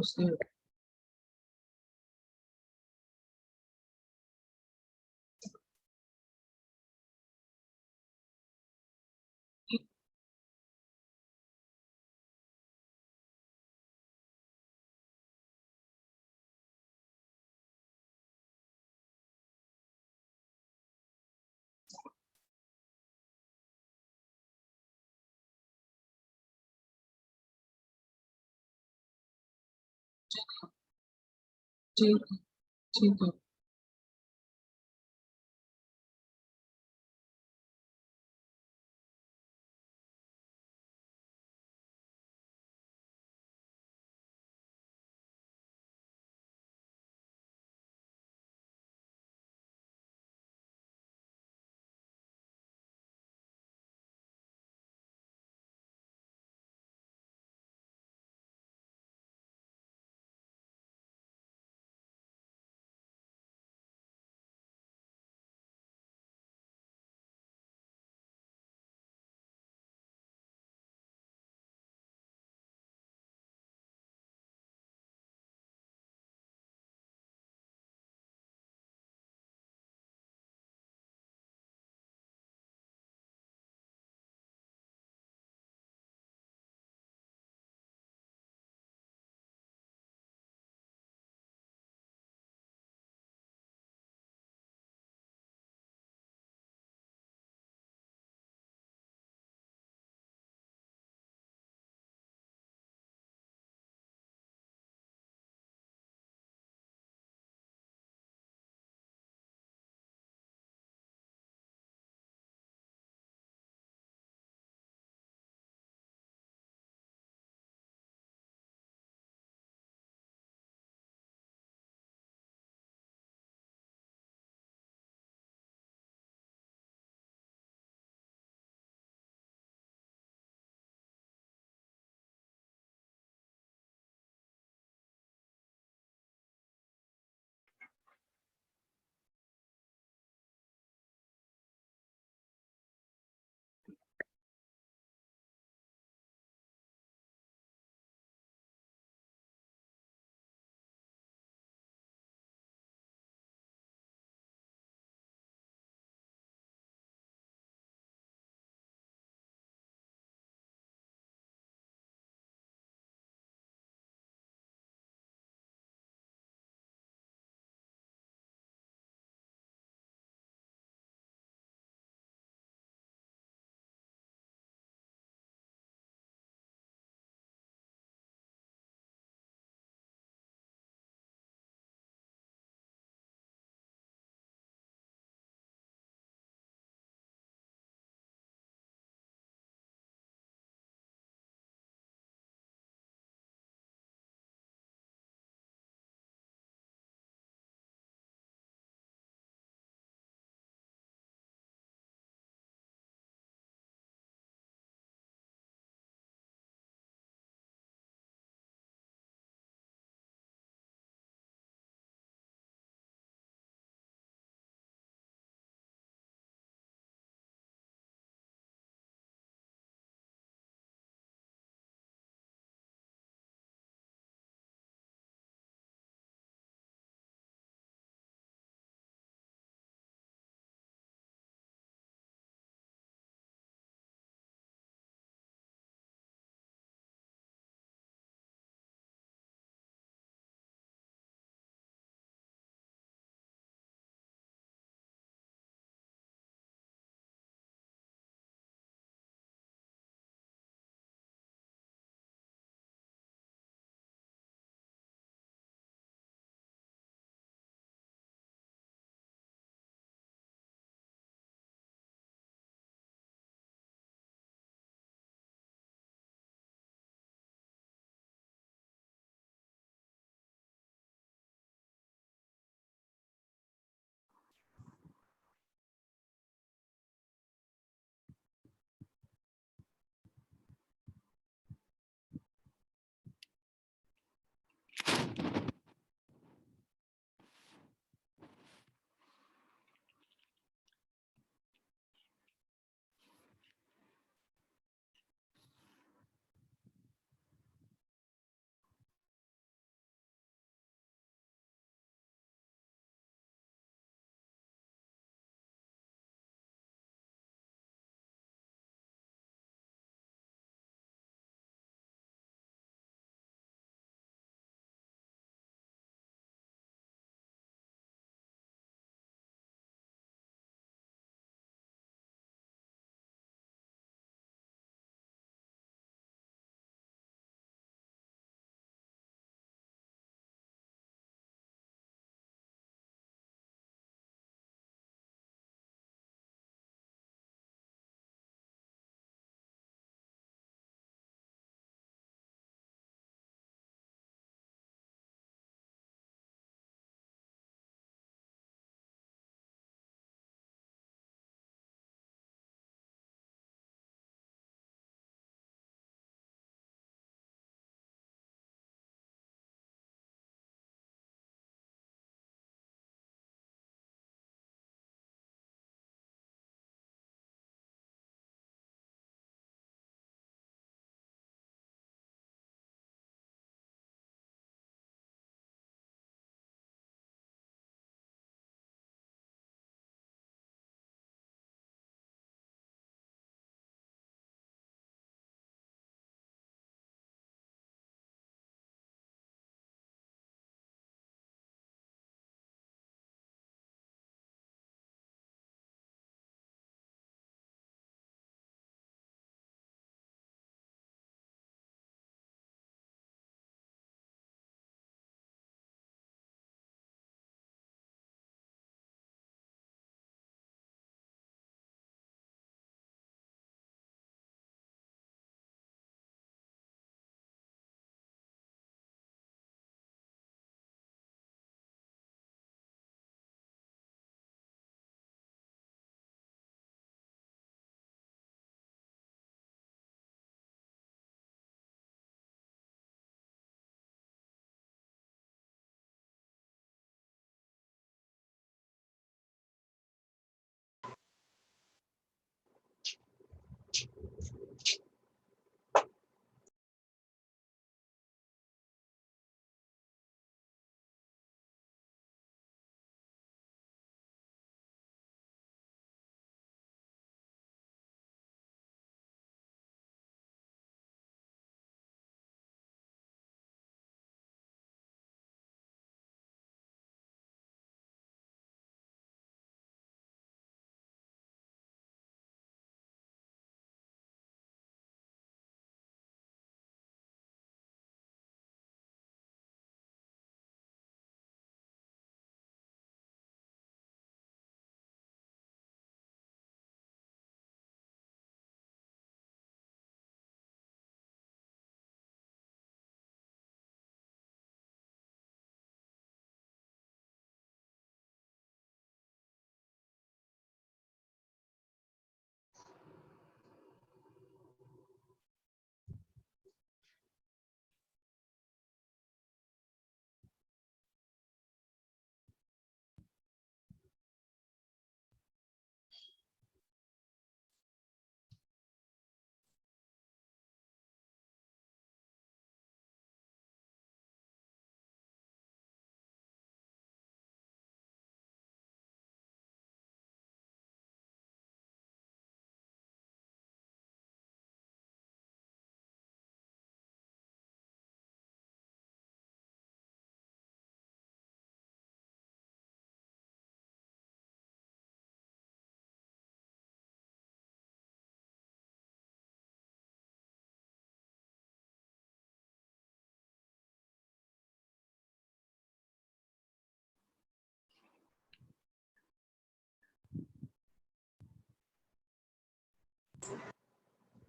posterior. ठीक है, ठीक है।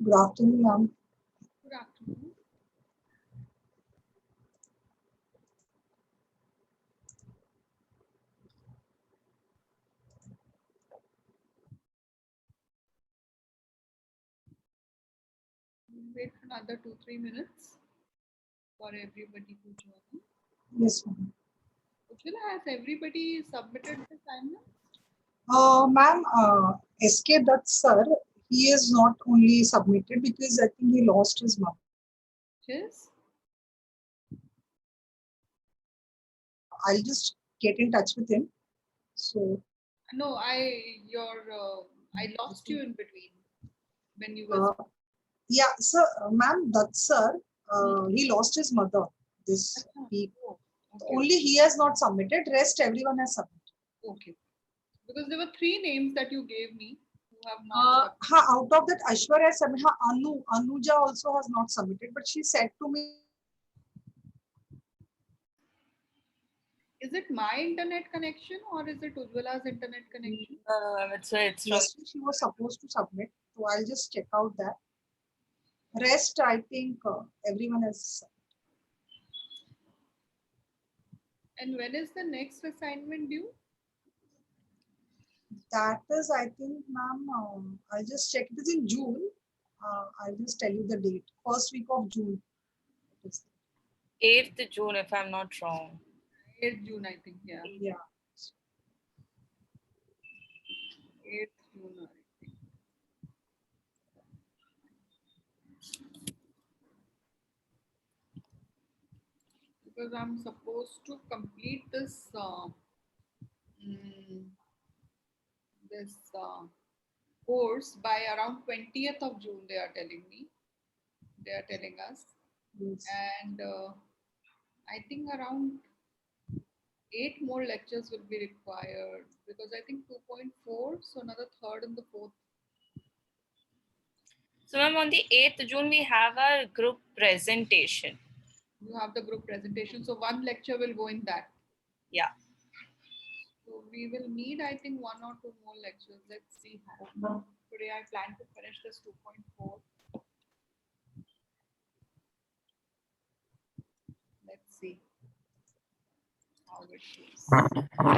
Good afternoon, ma'am. Good afternoon. We'll wait for another 2-3 minutes for everybody to join. Yes, ma'am. Ujjwala, has everybody submitted the assignment? Ma'am, SK Dutt sir, he is not only submitted because I think he lost his mother. Yes. I'll just get in touch with him. So, No, I lost you in between when you were. yeah, sir, ma'am, Dutt sir, he lost his mother this week. Oh, okay. Only he has not submitted. Rest everyone has submitted. Okay. Because there were 3 names that you gave me who have not submitted. Out of that, Aishwarya has submitted. Anuja also has not submitted, but she said to me. Is it my internet connection or is it Ujjwala's internet connection? I would say it's from Yesterday she was supposed to submit, so I'll just check out that. Rest, I think everyone has. And when is the next assignment due? That is, I think, ma'am, I'll just check. It is in June. I'll just tell you the date. First week of June. 8th June, if I'm not wrong. 8th June, I think, yeah. Yeah. 8th June, I think. Because I'm supposed to complete this this course by around 20th of June, they are telling me. They are telling us. Yes. And I think around 8 more lectures will be required because I think 2.4, so another third and the fourth. So, ma'am, on the 8th June, we have our group presentation. You have the group presentation, so one lecture will go in that. Yeah. So we will need, I think, 1 or 2 more lectures. Let's see how. Today I plan to finish this 2.4. Let's see how it goes.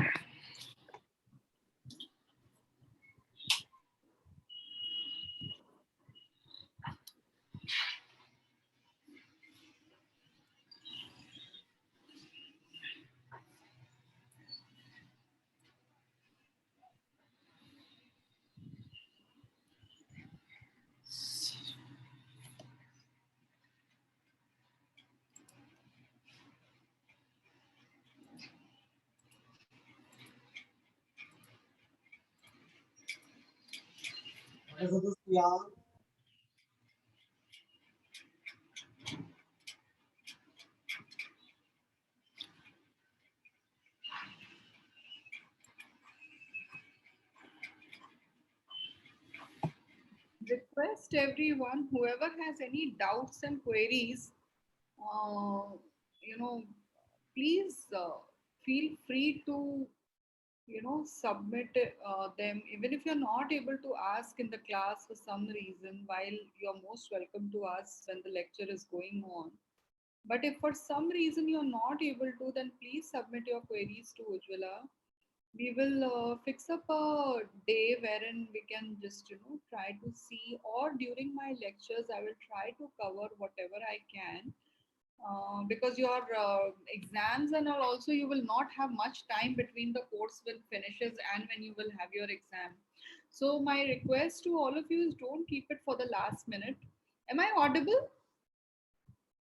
Request everyone, whoever has any doubts and queries, uh, you know, please feel free to, submit them. Even if you're not able to ask in the class for some reason, while you're most welcome to ask when the lecture is going on. But if for some reason you're not able to, then please submit your queries to Ujjwala. We will fix up a day wherein we can just, try to see, or during my lectures, I will try to cover whatever I can. Because your exams and all, also you will not have much time between the course will finishes and when you will have your exam. So my request to all of you is, don't keep it for the last minute. Am I audible?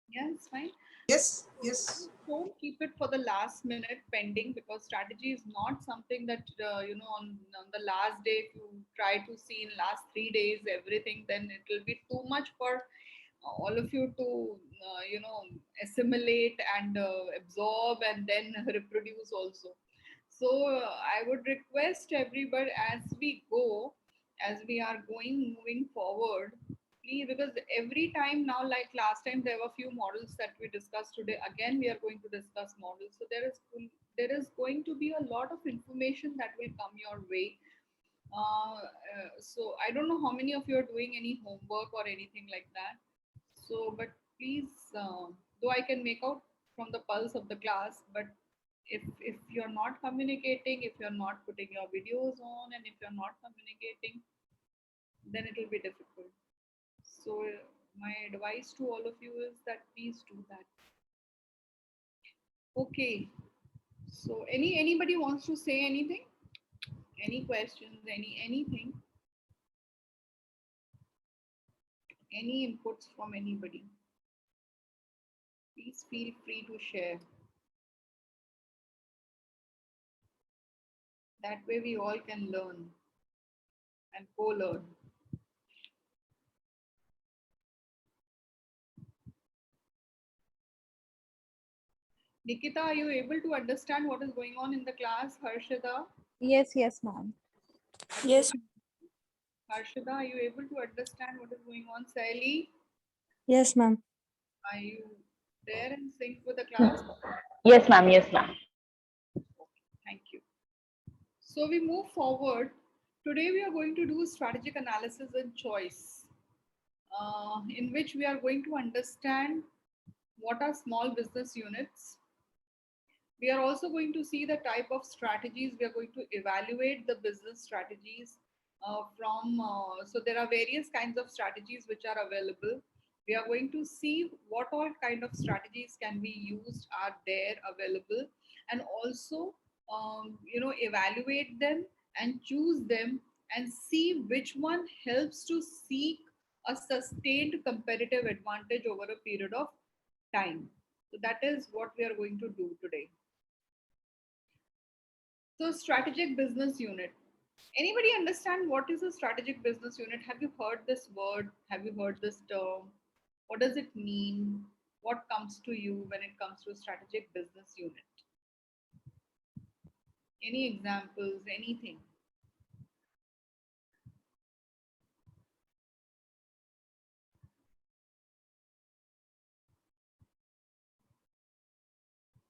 Yeah, it's fine. Yes, yes. Don't keep it for the last minute pending, because strategy is not something that on the last day, if you try to see in last 3 days everything, then it will be too much for all of you to assimilate and absorb and then reproduce also. So I would request everybody, as we go, as we are going moving forward, please, because every time now, like last time there were few models that we discussed, today again we are going to discuss models. So there is going to be a lot of information that will come your way. So I don't know how many of you are doing any homework or anything like that. So, but please, though I can make out from the pulse of the class, but if you're not communicating, if you're not putting your videos on, and if you're not communicating, then it will be difficult. So, my advice to all of you is that please do that. Okay. So, anybody wants to say anything? Any questions? Anything? Any inputs from anybody? Please feel free to share. That way we all can learn and co-learn. Nikita, are you able to understand what is going on in the class? Harshada? Yes, yes, ma'am. Yes, Harshada, are you able to understand what is going on? Sally, yes, ma'am. are you there in sync with the class? Yes, ma'am. Yes, ma'am. Thank you. So we move forward. Today we are going to do strategic analysis and choice, in which we are going to understand what are small business units. We are also going to see the type of strategies. We are going to evaluate the business strategies so there are various kinds of strategies which are available. We are going to see what all kind of strategies can be used, are there available, and also evaluate them and choose them and see which one helps to seek a sustained competitive advantage over a period of time. So that is what we are going to do today. So, strategic business unit. Anybody understand what is a strategic business unit? Have you heard this word? Have you heard this term? What does it mean? What comes to you when it comes to strategic business unit? Any examples? Anything?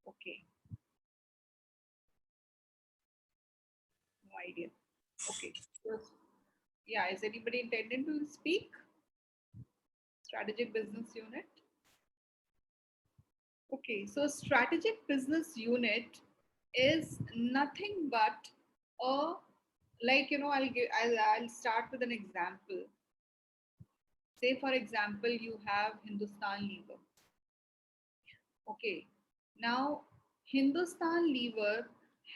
Okay, no idea. Okay, so, yeah, is anybody intending to speak? Strategic business unit. Okay, so strategic business unit is nothing but a, I'll start with an example. Say for example, you have Hindustan Lever. Okay, now Hindustan Lever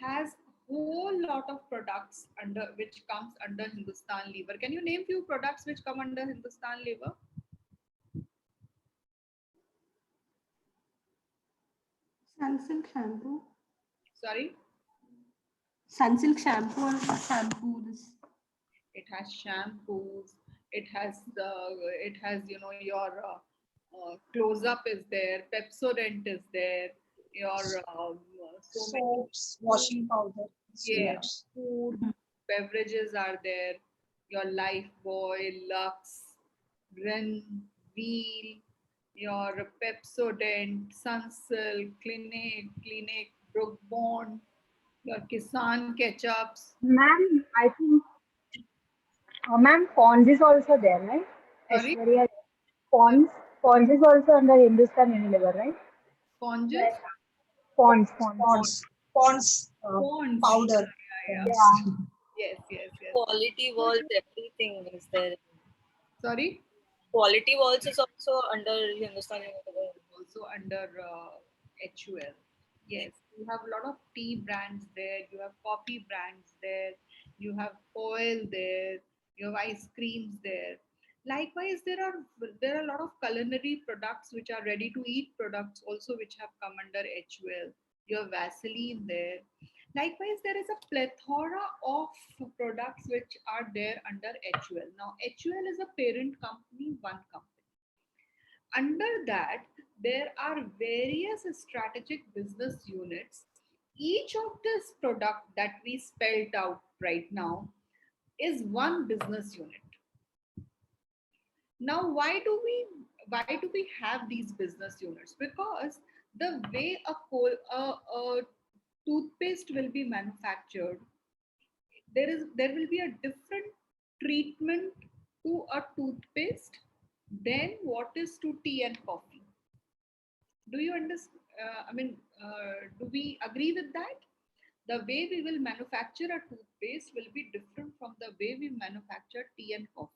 has whole lot of products under which comes under Hindustan Lever. Can you name few products which come under Hindustan Lever? Sunsilk shampoo. Sorry. Sunsilk shampoo or shampoo. This. it has shampoos, it has your close up is there, Pepsodent is there, your so many Soaps, washing powder. yeah, Yes. food, beverages are there. Your Lifebuoy, Lux, Ren, Wheel, your Pepsodent, Sunsilk, Clinique, Brook Bond, your Kisan ketchups. Ma'am, I think, ma'am, Pons is also there, right? Sorry, Aishwarya, sorry, Pons, Pons is also under Hindustan Unilever, right? sponges, Pons, Pons. Ponds ponds. powder. Yeah. Ponds. Yes, yes, yes. Quality walls, everything is there. Sorry. Quality walls is also under Hindustan Unilever. Also under HUL. Yes, you have a lot of tea brands there, you have coffee brands there, you have oil there, you have ice creams there. Likewise, there are a lot of culinary products which are ready to eat products also which have come under HUL. You have Vaseline there. Likewise, there is a plethora of products which are there under HUL. Now, HUL is a parent company, one company. Under that, there are various strategic business units. Each of this product that we spelled out right now is one business unit. Now, why do we have these business units? Because the way a toothpaste will be manufactured, there will be a different treatment to a toothpaste than what is to tea and coffee. Do you understand? Do we agree with that? The way we will manufacture a toothpaste will be different from the way we manufacture tea and coffee.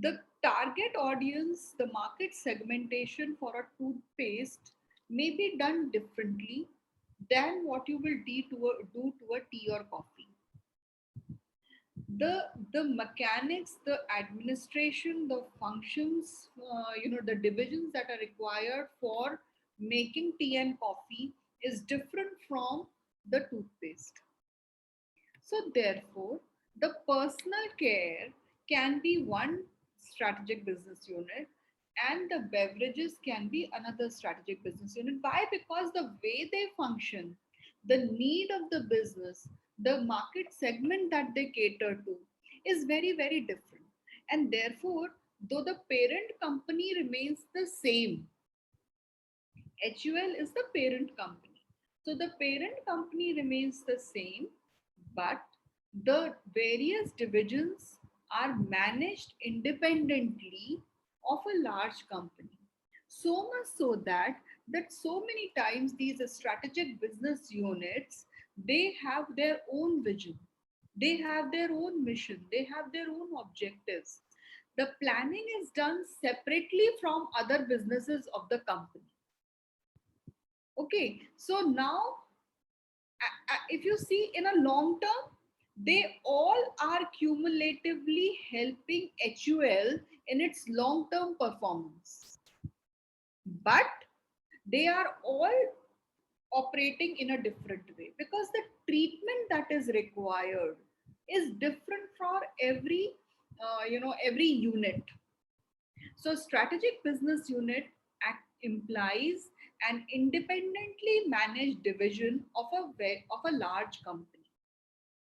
The target audience, the market segmentation for a toothpaste may be done differently than what you will do to a tea or coffee. The mechanics, the administration, the functions, the divisions that are required for making tea and coffee is different from the toothpaste. So therefore, the personal care can be one strategic business unit, and the beverages can be another strategic business unit. Why? Because the way they function, the need of the business, the market segment that they cater to is very, very different. And therefore, though the parent company remains the same, HUL is the parent company. So the parent company remains the same, but the various divisions are managed independently of a large company. So much so that so many times these strategic business units, they have their own vision, they have their own mission, they have their own objectives. The planning is done separately from other businesses of the company. Okay, so now if you see in a long term, they all are cumulatively helping HUL in its long term performance. But they are all operating in a different way because the treatment that is required is different for every unit. So strategic business unit implies an independently managed division of a large company.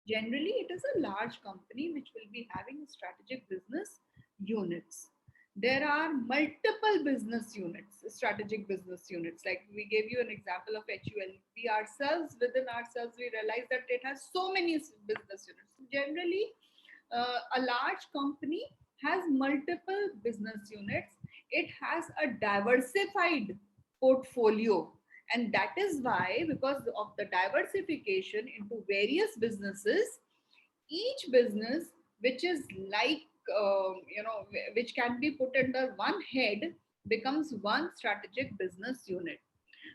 Generally, it is a large company which will be having strategic business units. There are multiple business units, strategic business units. Like we gave you an example of HUL. We ourselves, within ourselves, we realize that it has so many business units. Generally, a large company has multiple business units. It has a diversified portfolio, and that is why, because of the diversification into various businesses, each business which is like which can be put under one head becomes one strategic business unit.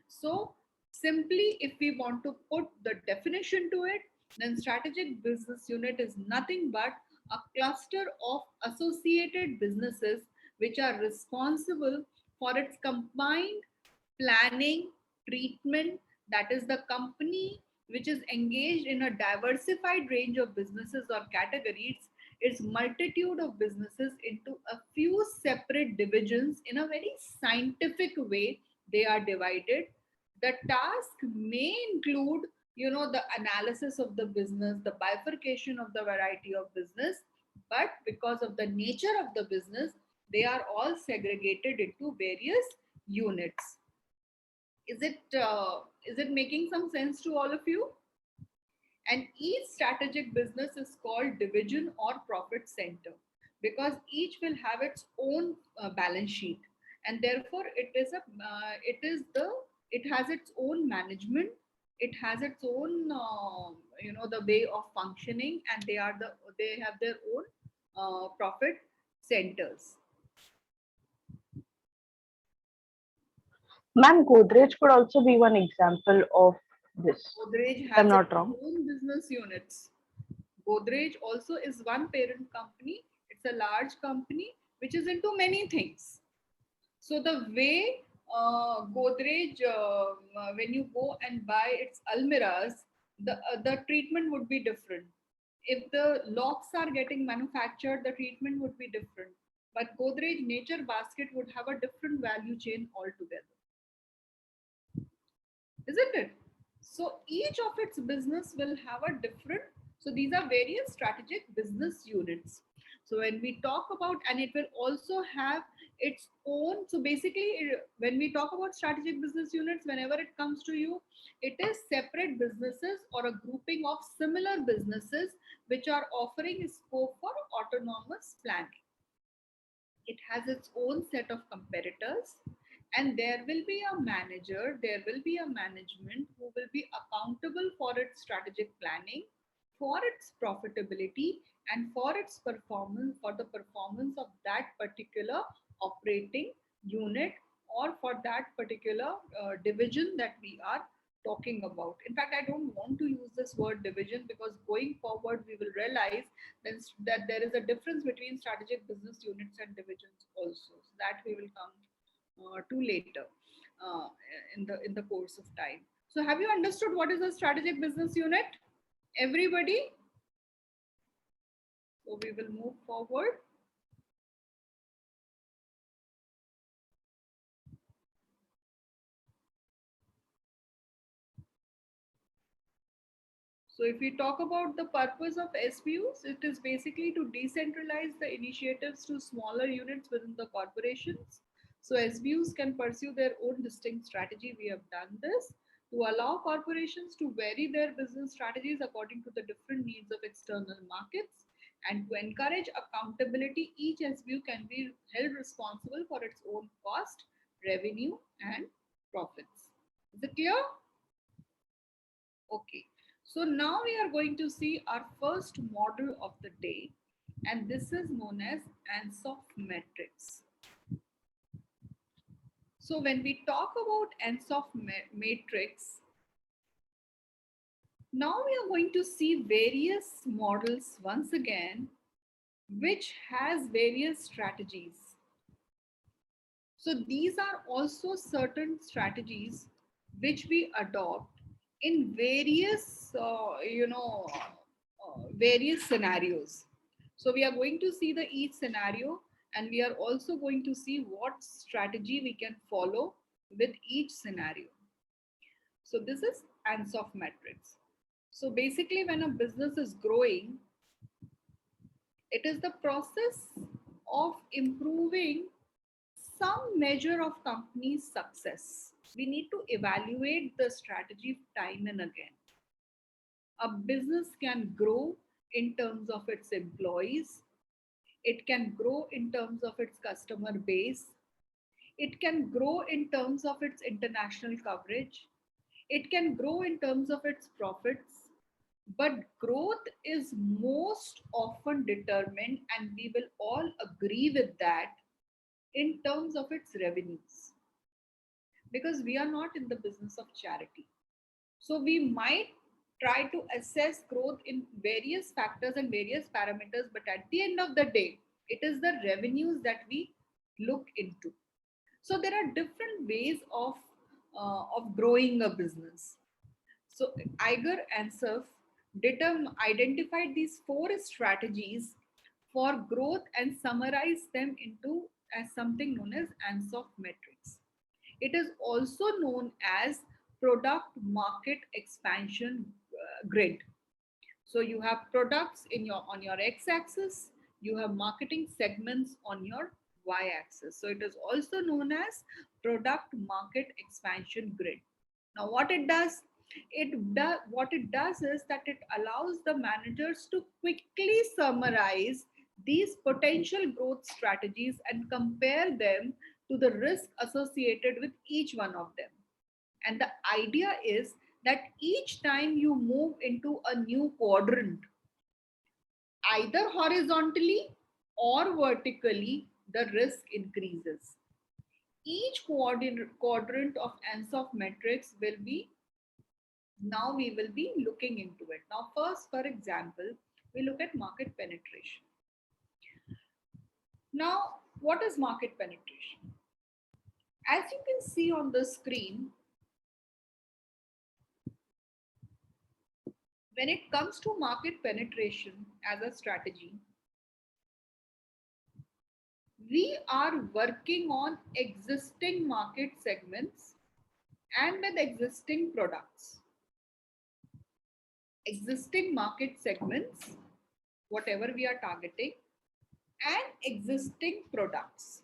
So simply, if we want to put the definition to it, then strategic business unit is nothing but a cluster of associated businesses which are responsible for its combined planning, treatment, that is the company which is engaged in a diversified range of businesses or categories, its multitude of businesses into a few separate divisions in a very scientific way. They are divided. The task may include, the analysis of the business, the bifurcation of the variety of business, but because of the nature of the business, they are all segregated into various units. Is it making some sense to all of you? And each strategic business is called division or profit center because each will have its own balance sheet, and therefore it has its own management, it has its own the way of functioning, and they have their own profit centers. Ma'am, Godrej could also be one example of this. Godrej If I'm has not its wrong. own business units. Godrej also is one parent company. It's a large company which is into many things. So the way Godrej, when you go and buy its almiras, the treatment would be different. If the locks are getting manufactured, the treatment would be different. But Godrej Nature Basket would have a different value chain altogether, isn't it? So each of its business will have a different, so these are various strategic business units. So when we talk about, and it will also have its own, so basically when we talk about strategic business units, whenever it comes to you, it is separate businesses or a grouping of similar businesses which are offering scope for autonomous planning. It has its own set of competitors, and there will be a manager, there will be a management who will be accountable for its strategic planning, for its profitability, and for its performance, for the performance of that particular operating unit, or for that particular division that we are talking about. In fact, I don't want to use this word division because going forward we will realize that there is a difference between strategic business units and divisions also. So that we will come to later uh, in the course of time. So have you understood what is a strategic business unit, everybody? So we will move forward. So if we talk about the purpose of SBUs, it is basically to decentralize the initiatives to smaller units within the corporations. So SBUs can pursue their own distinct strategy. We have done this to allow corporations to vary their business strategies according to the different needs of external markets, and to encourage accountability. Each SBU can be held responsible for its own cost, revenue, and profits. Is it clear? Okay. So now we are going to see our first model of the day, and this is known as Ansoff matrix. So when we talk about Ansoff matrix, now we are going to see various models once again, which has various strategies. So these are also certain strategies which we adopt in various, various scenarios. So we are going to see the each scenario, and we are also going to see what strategy we can follow with each scenario. So this is Ansoff matrix. So basically, when a business is growing, it is the process of improving some measure of company's success. We need to evaluate the strategy time and again. A business can grow in terms of its employees, it can grow in terms of its customer base, it can grow in terms of its international coverage, it can grow in terms of its profits, but growth is most often determined, and we will all agree with that, in terms of its revenues, because we are not in the business of charity. So we might try to assess growth in various factors and various parameters, but at the end of the day, it is the revenues that we look into. So there are different ways of growing a business. So Iger and Surf identified these 4 strategies for growth and summarized them into as something known as Ansoff metrics. It is also known as product market expansion grid. So you have products in your on your x-axis, you have marketing segments on your y-axis. So it is also known as product market expansion grid. Now what it does, what it does is that it allows the managers to quickly summarize these potential growth strategies and compare them to the risk associated with each one of them. And the idea is that each time you move into a new quadrant, either horizontally or vertically, the risk increases. Each quadrant of Ansoff metrics will be, now we will be looking into it. Now, first, for example, we look at market penetration. Now, what is market penetration? As you can see on the screen, when it comes to market penetration as a strategy, we are working on existing market segments and with existing products. Existing market segments, whatever we are targeting, and existing products.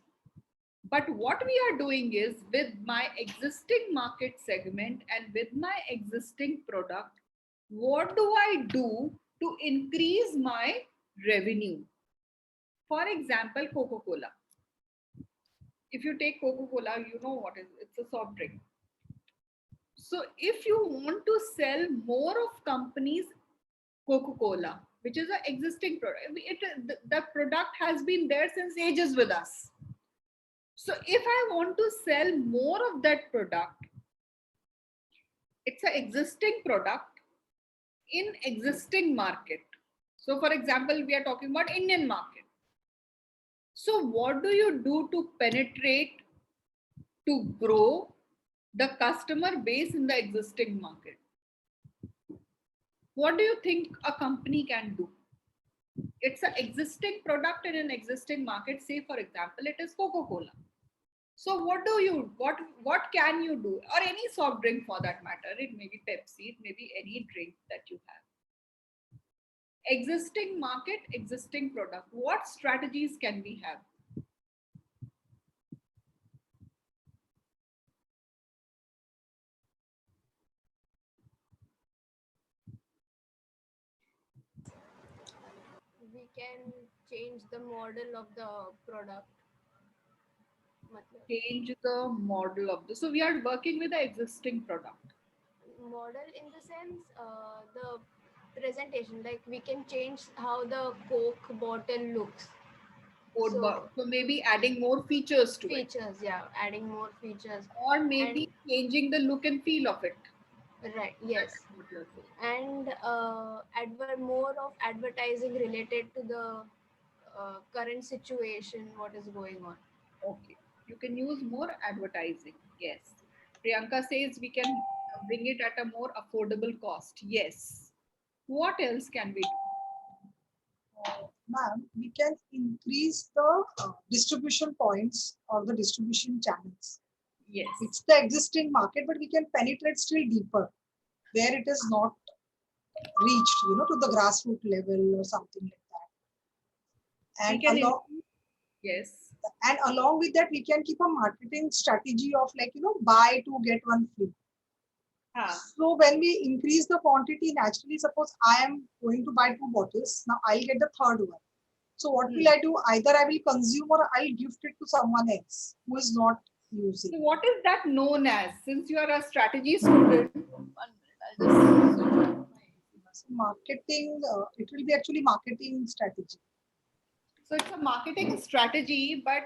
But what we are doing is, with my existing market segment and with my existing product, what do I do to increase my revenue? For example, Coca-Cola. If you take Coca-Cola, you know what is it's a soft drink. So if you want to sell more of companies Coca-Cola, which is an existing product, the product has been there since ages with us. So if I want to sell more of that product, it's an existing product in existing market. So for example, we are talking about Indian market. So what do you do to penetrate, to grow the customer base in the existing market? What do you think a company can do? It's an existing product in an existing market. Say for example, it is Coca-Cola. So what can you do? Or any soft drink for that matter. It may be Pepsi, it may be any drink that you have. Existing market, existing product. What strategies can we have? We can change the model of the product. Change the model of the. So we are working with the existing product. Model in the sense, the presentation, like we can change how the Coke bottle looks. So maybe adding more features to it. Features, yeah, adding more features. Or maybe changing the look and feel of it. Right, yes. And more of advertising related to the current situation, what is going on. Okay, you can use more advertising. Yes. Priyanka says we can bring it at a more affordable cost. Yes. What else can we do? Ma'am, we can increase the distribution points or the distribution channels. Yes. It's the existing market, but we can penetrate still deeper where it is not reached, to the grassroots level or something like that. And yes. And along with that, we can keep a marketing strategy of buy 2 get 1 free. So when we increase the quantity, naturally, suppose I am going to buy 2 bottles, now I'll get the third one. So what will I do? Either I will consume or I'll gift it to someone else who is not using. So what is that known as? Since you are a strategy student, marketing, it will be actually marketing strategy. So it's a marketing strategy, but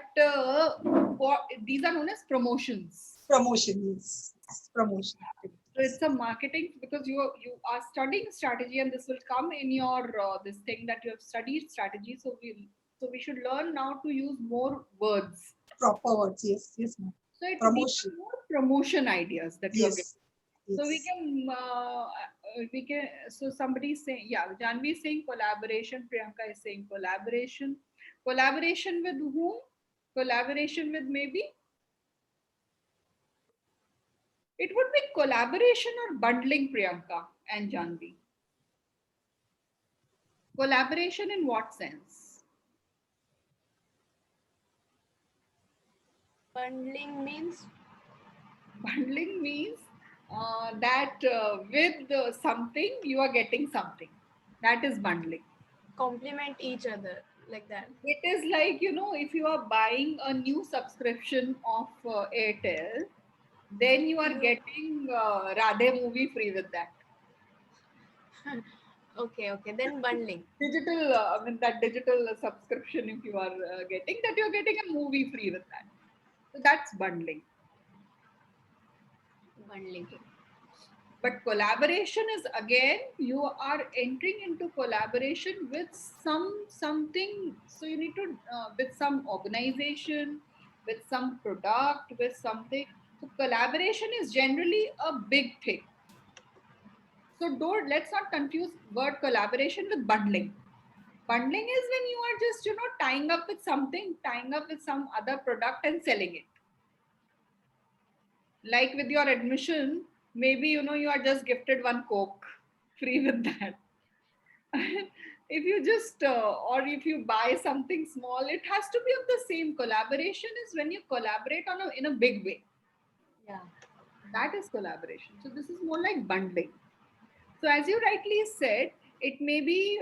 these are known as promotions. Promotions. Promotion. So it's a marketing, because you are studying strategy, and this will come in your this thing that you have studied strategy. So we should learn now to use more words. Proper words. Yes, ma'am. So it's promotion. more promotion ideas that you are getting. So Yes. we can, so somebody is saying, yeah, Janvi is saying collaboration, Priyanka is saying collaboration. Collaboration with whom? Collaboration with maybe? It would be collaboration or bundling, Priyanka and Janvi. Collaboration in what sense? Bundling means Bundling means that with something you are getting something. That is bundling. complement each other, like that. It is like, if you are buying a new subscription of Airtel, then you are You getting Radhe movie free with that. okay, then bundling. Digital, I mean, that digital subscription, if you are getting that, you're getting a movie free with that. So that's bundling. Bundling. But collaboration is, again, you are entering into collaboration with something. So you need to with some organization, with some product, with something. So collaboration is generally a big thing. So don't, let's not confuse word collaboration with bundling. Bundling is when you are just tying up with something, tying up with some other product and selling it. Like with your admission, maybe you are just gifted one Coke free with that. If you just or if you buy something small, it has to be of the same. Collaboration is when you collaborate in a big way. Yeah. That is collaboration. So this is more like bundling. So as you rightly said, it may be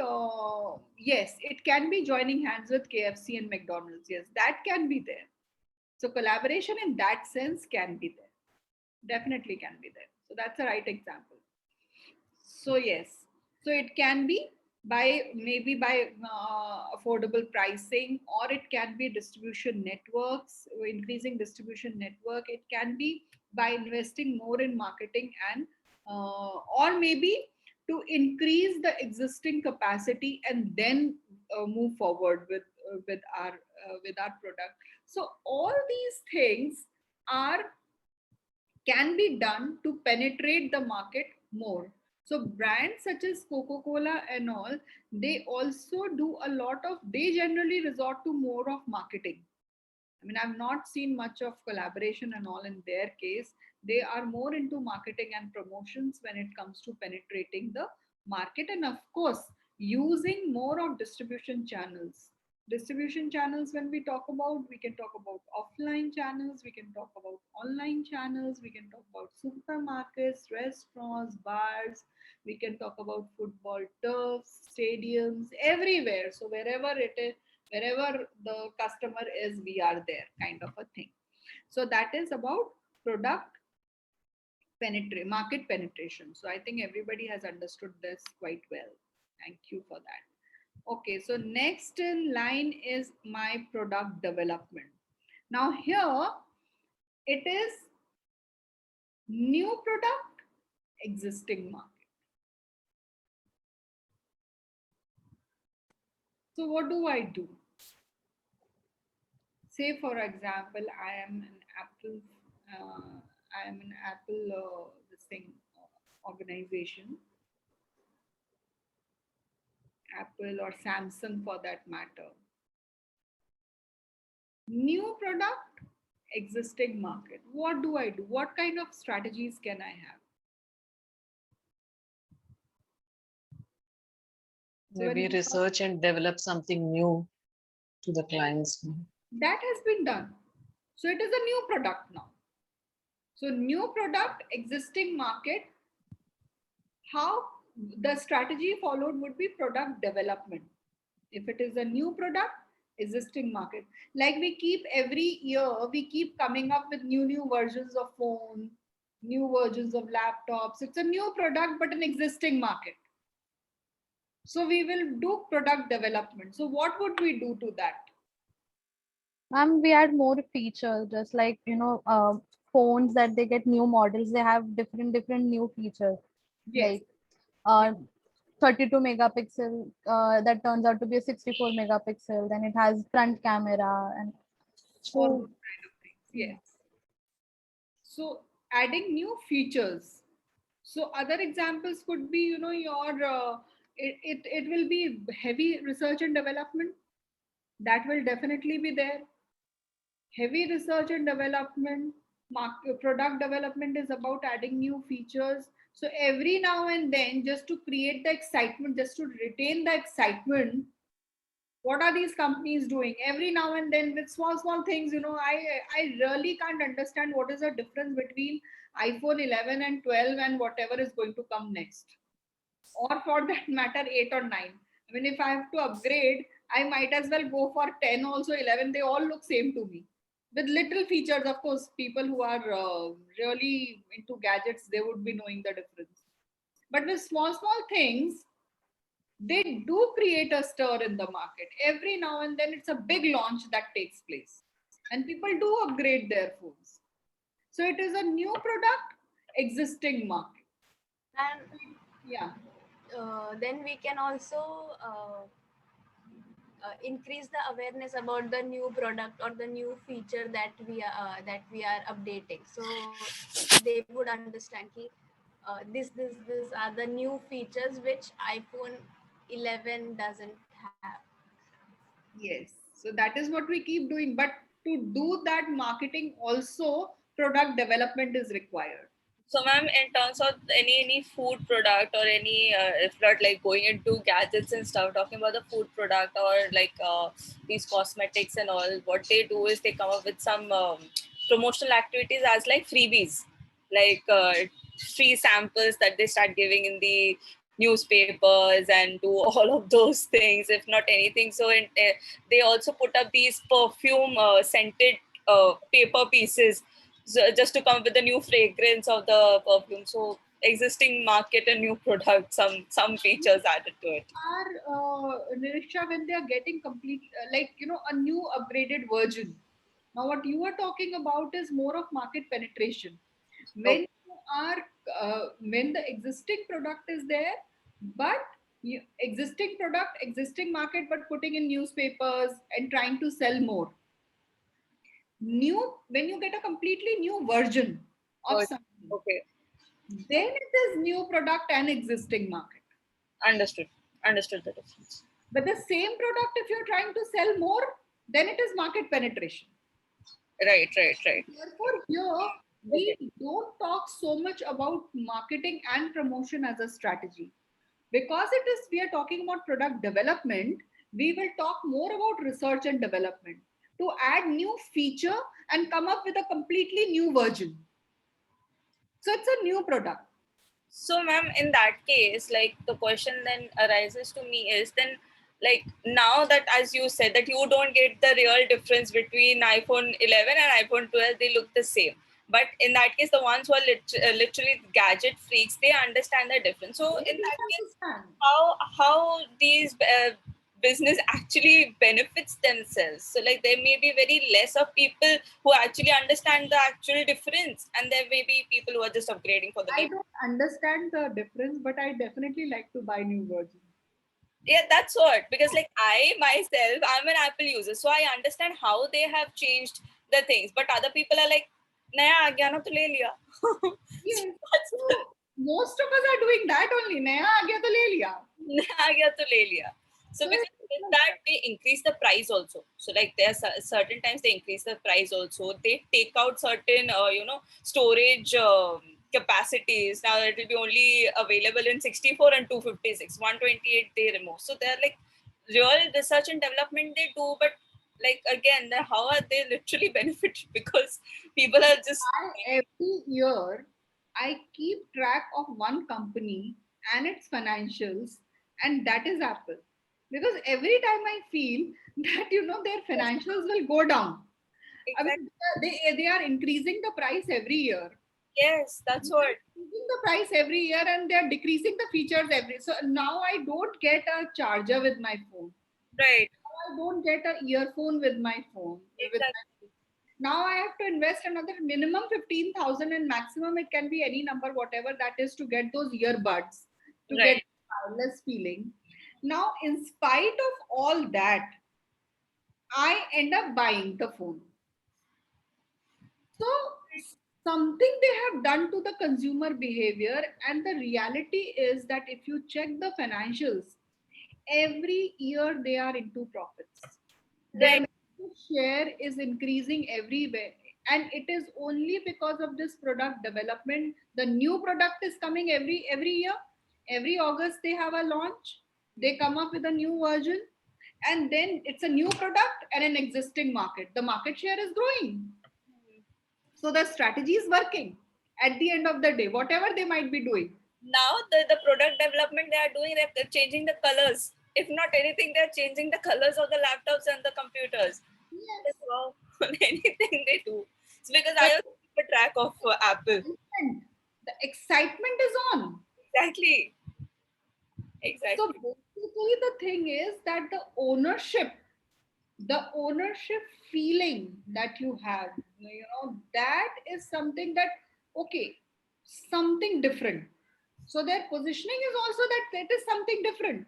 yes, it can be joining hands with KFC and McDonald's. Yes, that can be there. So collaboration in that sense can be there. Definitely can be there. So that's a right example. So yes, so it can be by maybe by affordable pricing, or it can be distribution networks, increasing distribution network. It can be by investing more in marketing and or maybe to increase the existing capacity and then move forward with our product. So all these things are can be done to penetrate the market more. So brands such as Coca-Cola and all, they also do a lot of, they generally resort to more of marketing. I mean, I've not seen much of collaboration and all in their case. They are more into marketing and promotions when it comes to penetrating the market. And of course, using more of distribution channels. Distribution channels, when we can talk about offline channels, we can talk about online channels, we can talk about supermarkets, restaurants, bars, we can talk about football turfs, stadiums, everywhere. So wherever it is, wherever the customer is, we are there, kind of a thing. So that is about product market penetration. So I think everybody has understood this quite well. Thank you for that. Okay, so next in line is my product development. Now here it is new product, existing market. So what do I do? Say for example, I am an Apple this thing organization, Apple or Samsung for that matter. New product, existing market. What do I do? What kind of strategies can I have? Maybe research and develop something new to the clients. That has been done. So it is a new product now. So new product, existing market. How the strategy followed would be product development. If it is a new product, existing market. Like we keep every year, we keep coming up with new versions of phone, new versions of laptops. It's a new product, but an existing market. So we will do product development. So what would we do to that? Ma'am, we add more features, just like phones that they get new models, they have different new features. Yes. Like 32 megapixel that turns out to be a 64 megapixel, then it has front camera and All those kind of things. Yes. So adding new features. So other examples could be, your it will be heavy research and development. That will definitely be there. Heavy research and development. Product development is about adding new features. So every now and then, just to create the excitement, just to retain the excitement, what are these companies doing? Every now and then, with small things, I really can't understand what is the difference between iPhone 11 and 12 and whatever is going to come next, or for that matter 8 or 9. I mean, if I have to upgrade, I might as well go for 10 also, 11. They all look same to me, with little features. Of course, people who are really into gadgets, they would be knowing the difference. But with small things, they do create a stir in the market. Every now and then, it's a big launch that takes place, and people do upgrade their phones. So it is a new product, existing market. And Yeah. then we can also increase the awareness about the new product or the new feature that we are updating. So they would understand ki, this are the new features which iPhone 11 doesn't have. Yes. So that is what we keep doing. But to do that marketing also, product development is required. So, ma'am, in terms of any food product or any, if not like going into gadgets and stuff, talking about the food product or like these cosmetics and all, what they do is they come up with some promotional activities as like freebies, like free samples that they start giving in the newspapers and do all of those things, if not anything. So they also put up these perfume scented paper pieces, so just to come up with the new fragrance of the perfume. So existing market and new product, some features added to it. Nirisha, when they are getting complete, a new upgraded version. Now, what you are talking about is more of market penetration. When you are, when the existing product is there, but existing product, existing market, but putting in newspapers and trying to sell more. New, when you get a completely new version of something, Okay, then it is new product and existing market. understood the difference. But the same product, if you're trying to sell more, then it is market penetration. Right. Therefore, here we don't talk so much about marketing and promotion as a strategy. Because it is, we are talking about product development, we will talk more about research and development to add new feature and come up with a completely new version. So it's a new product. So, ma'am, in that case, like the question then arises to me is then, like now that as you said that you don't get the real difference between iPhone 11 and iPhone 12, they look the same. But in that case, the ones who are literally gadget freaks, they understand the difference. So in that case, how these business actually benefits themselves. So like there may be very less of people who actually understand the actual difference, and there may be people who are just upgrading for the I don't understand the difference, but I definitely like to buy new versions. Yeah, that's what, because like I myself, I'm an Apple user, so I understand how they have changed the things, but other people are like, naya aa gaya na to le liya. Yes. So most of us are doing that only. Naya aa gaya to le liya. Naya aa gaya to le liya. So because with that they increase the price also. So like there are certain times they increase the price also. They take out certain storage capacities. Now it will be only available in 64 and 256. 128 they remove. So they're like real research and development they do, but like again, how are they literally benefited? Because people are just every year I keep track of one company and its financials, and that is Apple. Because every time I feel that their financials will go down. Exactly. I mean, they are increasing the price every year. Yes, that's what. Increasing the price every year, and they are decreasing the features every. So now I don't get a charger with my phone. Right. Now I don't get an earphone with my phone. Exactly. Now I have to invest another minimum 15,000, and maximum it can be any number, whatever that is, to get those earbuds, to get wireless feeling. Now, in spite of all that, I end up buying the phone. So something they have done to the consumer behavior. And the reality is that if you check the financials, every year they are into profits. Their market share is increasing everywhere. And it is only because of this product development. The new product is coming every year. Every August they have a launch. They come up with a new version. And then it's a new product and an existing market. The market share is growing. So the strategy is working at the end of the day, whatever they might be doing. Now the product development they are doing, they're changing the colors. If not anything, they're changing the colors of the laptops and the computers. Yes. Wow. Anything they do. It's because I also keep a track of Apple. The excitement is on. Exactly. So basically the thing is that the ownership feeling that you have, that is something that, okay, something different. So their positioning is also that it is something different.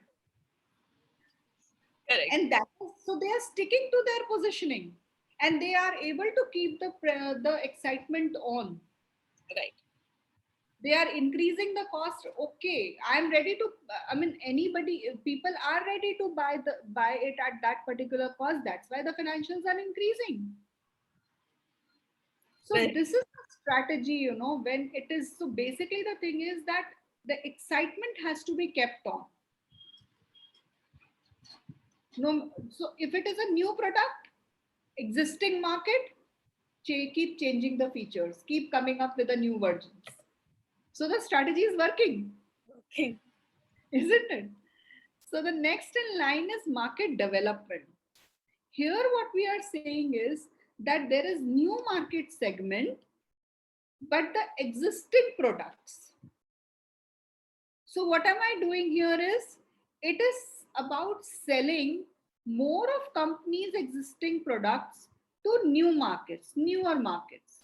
Correct. And that is, so they are sticking to their positioning and they are able to keep the excitement on. Right. They are increasing the cost. Okay, I'm ready to, I mean, people are ready to buy it at that particular cost. That's why the financials are increasing. So this is the strategy, when it is, so basically the thing is that the excitement has to be kept on. No, so if it is a new product, existing market, keep changing the features, keep coming up with the new versions. So the strategy is working. Okay. Isn't it? So the next in line is market development. Here what we are saying is that there is new market segment, but the existing products. So what am I doing here is, it is about selling more of companies' existing products to new markets, newer markets.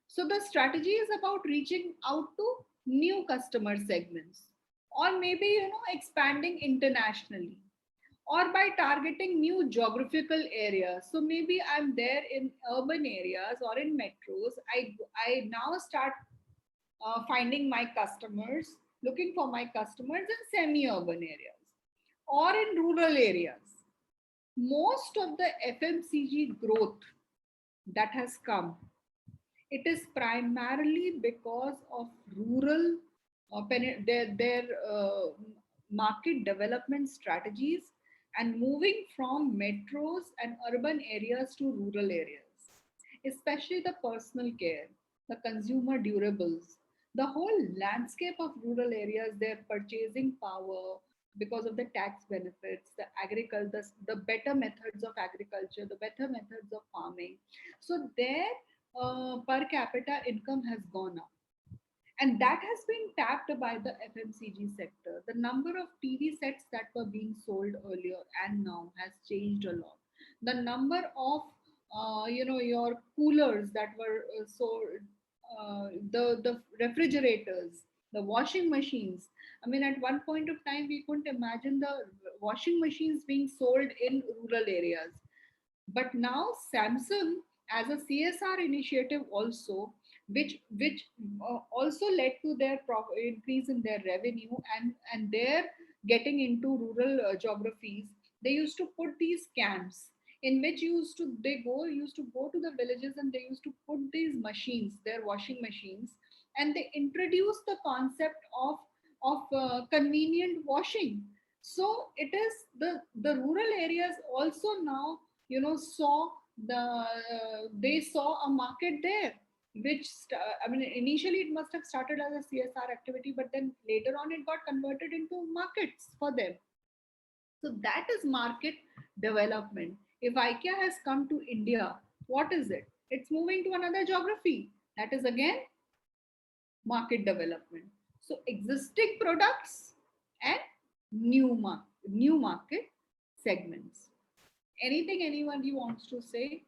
So the strategy is about reaching out to new customer segments, or maybe, expanding internationally, or by targeting new geographical areas. So maybe I'm there in urban areas or in metros. I now start finding my customers, looking for my customers in semi-urban areas or in rural areas. Most of the FMCG growth that has come, it is primarily because of rural their market development strategies and moving from metros and urban areas to rural areas, especially the personal care, the consumer durables, the whole landscape of rural areas, their purchasing power because of the tax benefits, the agriculture, the better methods of agriculture, the better methods of farming. So their per capita income has gone up. And that has been tapped by the FMCG sector. The number of TV sets that were being sold earlier and now has changed a lot. The number of your coolers that were sold, the refrigerators, the washing machines. I mean, at one point of time, we couldn't imagine the washing machines being sold in rural areas. But now Samsung, as a CSR initiative also, which also led to their increase in their revenue, and their getting into rural geographies, they used to put these camps in which used to go to the villages, and they used to put these machines, their washing machines, and they introduced the concept of convenient washing. So it is the rural areas also now, saw they saw a market there, which I mean, initially it must have started as a CSR activity, but then later on it got converted into markets for them. So that is market development. If IKEA has come to India, what is it? It's moving to another geography. That is again market development. So existing products and new market segments. Anything anybody wants to say?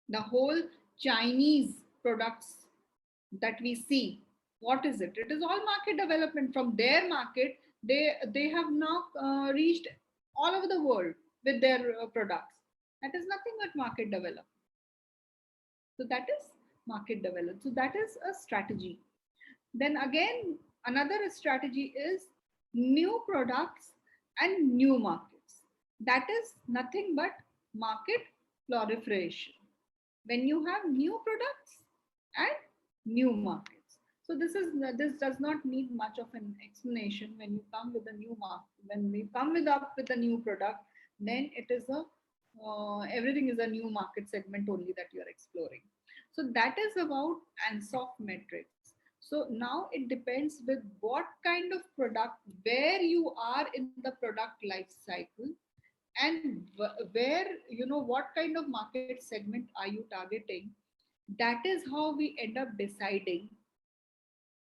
The whole Chinese products that we see, what is it? It is all market development. From their market, they have now reached all over the world with their products. That is nothing but market development. So that is market development. So that is a strategy. Then again, another strategy is new products and new markets. That is nothing but market proliferation. When you have new products and new markets. So this does not need much of an explanation. When you come with a new market, when we come with a new product, then it is a everything is a new market segment only that you are exploring. So that is about ANSOF metrics. So now it depends with what kind of product, where you are in the product life cycle, and where, what kind of market segment are you targeting. That is how we end up deciding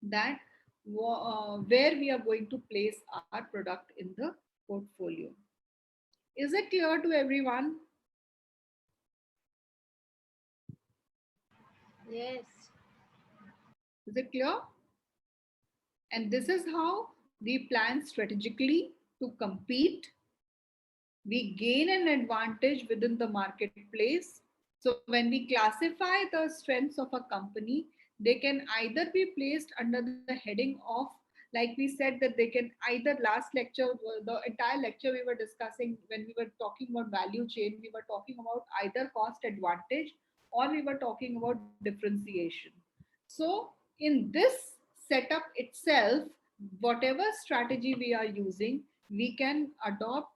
that where we are going to place our product in the portfolio. Is it clear to everyone? Yes. Is it clear? And this is how we plan strategically to compete. We gain an advantage within the marketplace. So when we classify the strengths of a company, they can either be placed under the heading of, like we said, that they can either, last lecture, the entire lecture we were discussing, when we were talking about value chain, we were talking about either cost advantage or we were talking about differentiation. So in this setup itself, whatever strategy we are using, we can adopt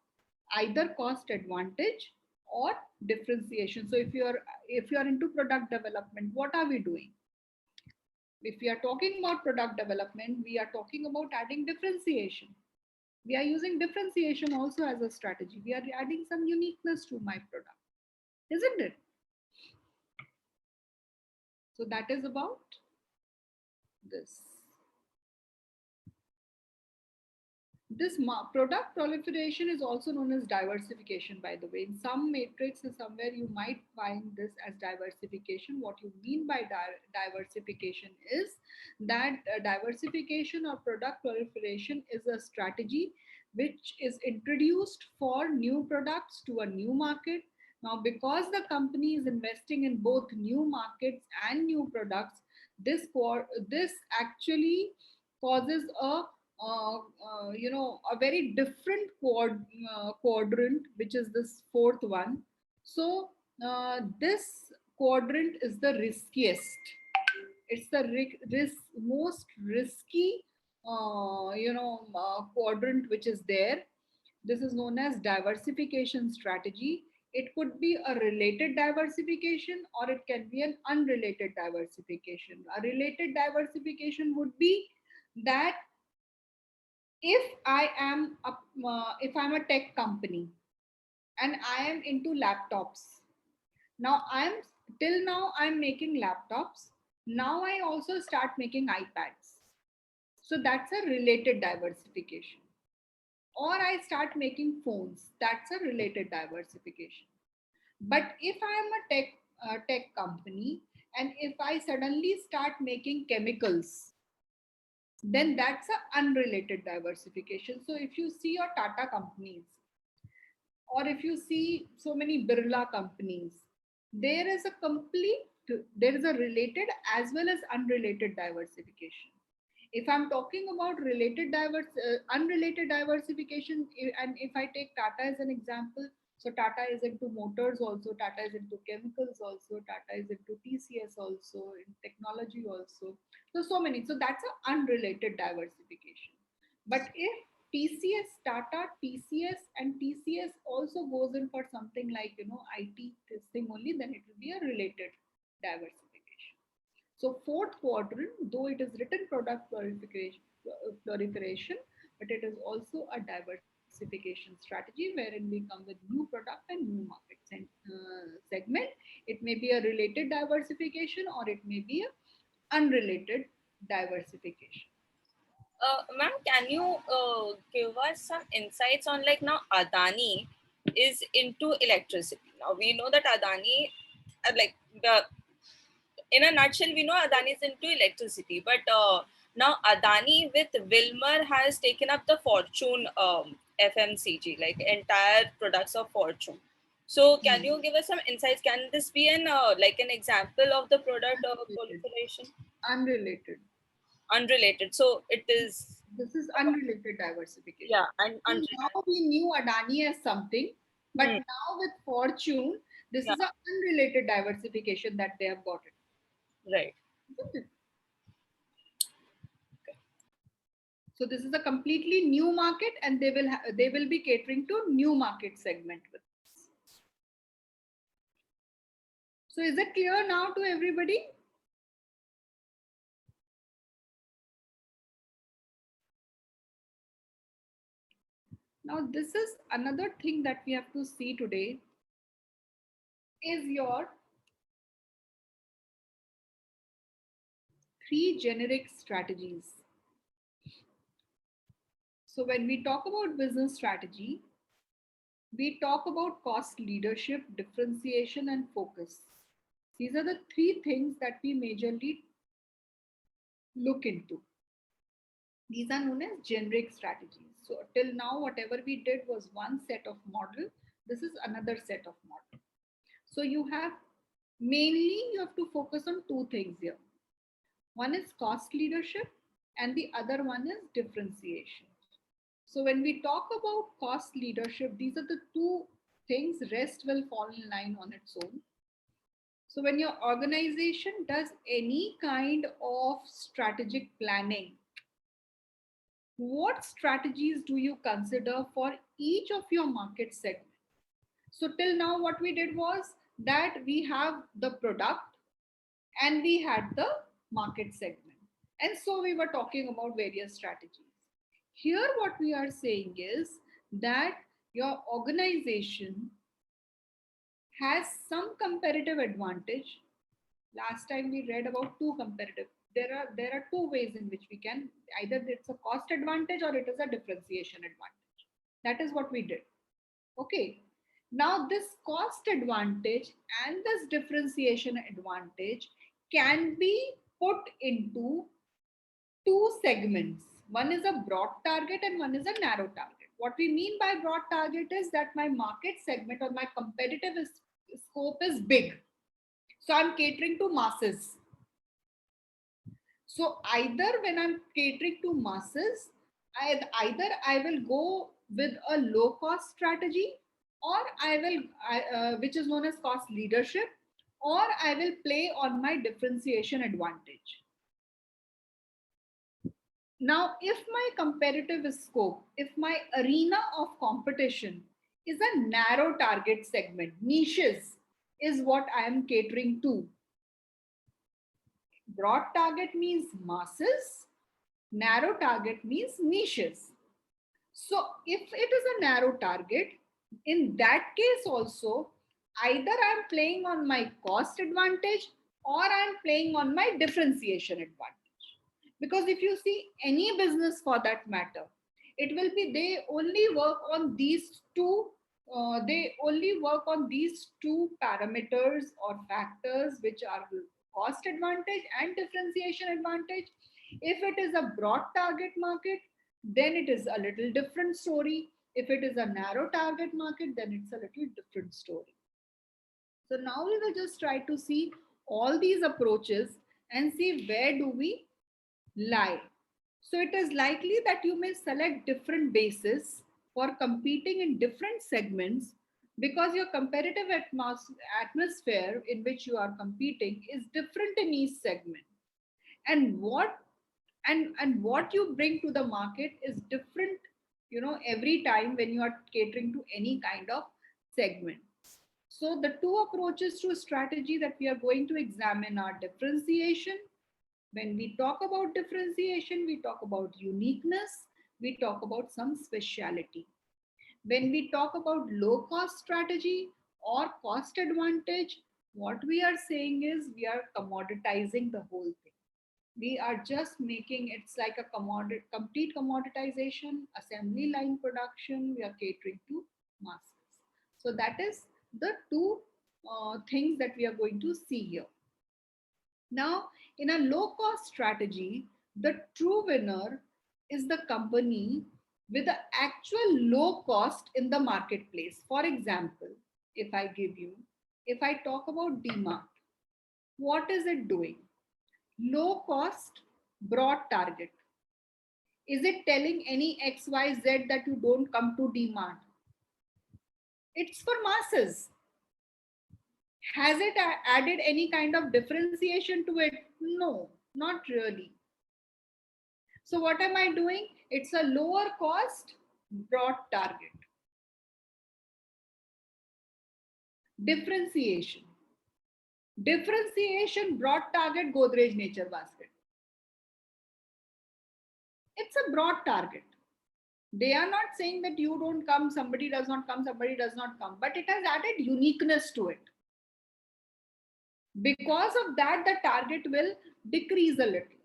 either cost advantage or differentiation. So if you are into product development, what are we doing? If we are talking about product development, we are talking about adding differentiation. We are using differentiation also as a strategy. We are adding some uniqueness to my product, isn't it? So that is about this. This product proliferation is also known as diversification, by the way. In some matrix, somewhere you might find this as diversification. What you mean by diversification is that diversification or product proliferation is a strategy which is introduced for new products to a new market. Now, because the company is investing in both new markets and new products, this actually causes a very different quadrant, which is this fourth one. So this quadrant is the riskiest. It's the most risky quadrant which is there. This is known as diversification strategy. It could be a related diversification or it can be an unrelated diversification. A related diversification would be that if I'm a tech company and I am into laptops, now I'm making laptops. Now I also start making iPads. So that's a related diversification. Or I start making phones. That's a related diversification. But if I am a tech company and if I suddenly start making chemicals, then that's an unrelated diversification. So if you see your Tata companies, or if you see so many Birla companies, there is a related as well as unrelated diversification. If I'm talking about unrelated diversification, and if I take Tata as an example, so Tata is into motors also, Tata is into chemicals also, Tata is into TCS also, in technology also. So many. So that's an unrelated diversification. But if TCS, Tata, TCS, and TCS also goes in for something like IT testing only, then it will be a related diversification. So fourth quadrant, though it is written product proliferation, but it is also a diversification strategy wherein we come with new product and new market segment. It may be a related diversification or it may be a unrelated diversification. Ma'am, can you give us some insights on, like, now Adani is into electricity. Now we know that Adani, in a nutshell, we know Adani is into electricity, but now Adani with Wilmer has taken up the Fortune FMCG, like entire products of Fortune. So can you give us some insights? Can this be an like an example of the product of proliferation? Unrelated. Unrelated. So it is. This is unrelated diversification. Yeah, and now we knew Adani as something, but now with Fortune, this is an unrelated diversification that they have got it. Right. So this is a completely new market, and they will be catering to new market segment with this. So is it clear now to everybody? Now this is another thing that we have to see today is your 3 generic strategies. So when we talk about business strategy, we talk about cost leadership, differentiation, and focus. These are the 3 things that we majorly look into. These are known as generic strategies. So till now, whatever we did was one set of model. This is another set of model. So you have you have to focus on 2 things here. One is cost leadership and the other one is differentiation. So when we talk about cost leadership, these are the 2 things. Rest will fall in line on its own. So when your organization does any kind of strategic planning, what strategies do you consider for each of your market segments? So till now, what we did was that we have the product and we had the market segment. And so we were talking about various strategies. Here, what we are saying is that your organization has some competitive advantage. Last time we read about 2 competitive. There are 2 ways in which we can, either it's a cost advantage or it is a differentiation advantage. That is what we did. Okay. Now this cost advantage and this differentiation advantage can be put into 2 segments. One is a broad target and one is a narrow target. What we mean by broad target is that my market segment or my competitive scope is big. So I'm catering to masses. So either when I'm catering to masses, either I will go with a low cost strategy, or which is known as cost leadership, or I will play on my differentiation advantage. Now, if my competitive scope, if my arena of competition is a narrow target segment, niches is what I am catering to. Broad target means masses, narrow target means niches. So if it is a narrow target, in that case also, either I'm playing on my cost advantage or I'm playing on my differentiation advantage. Because if you see any business for that matter, it will be they only work on these 2 parameters or factors, which are cost advantage and differentiation advantage. If it is a broad target market, then it is a little different story. If it is a narrow target market, then it's a little different story. So now we will just try to see all these approaches and see where do we lie. So it is likely that you may select different bases for competing in different segments, because your competitive atmosphere in which you are competing is different in each segment. And what you bring to the market is different, every time when you are catering to any kind of segment. So the 2 approaches to strategy that we are going to examine are differentiation. When we talk about differentiation, we talk about uniqueness, we talk about some speciality. When we talk about low cost strategy or cost advantage, what we are saying is we are commoditizing the whole thing. We are just making it's like a complete commoditization, assembly line production. We are catering to masses. So that is the 2 things that we are going to see here. Now, in a low cost strategy, the true winner is the company with the actual low cost in the marketplace. For example, if I give you, if I talk about DMart, what is it doing? Low cost, broad target. Is it telling any XYZ that you don't come to DMart? It's for masses. Has it added any kind of differentiation to it? No, not really. So what am I doing? It's a lower cost, broad target. Differentiation. Differentiation, broad target, Godrej Nature Basket. It's a broad target. They are not saying that you don't come, somebody does not come, somebody does not come, but it has added uniqueness to it. Because of that, the target will decrease a little.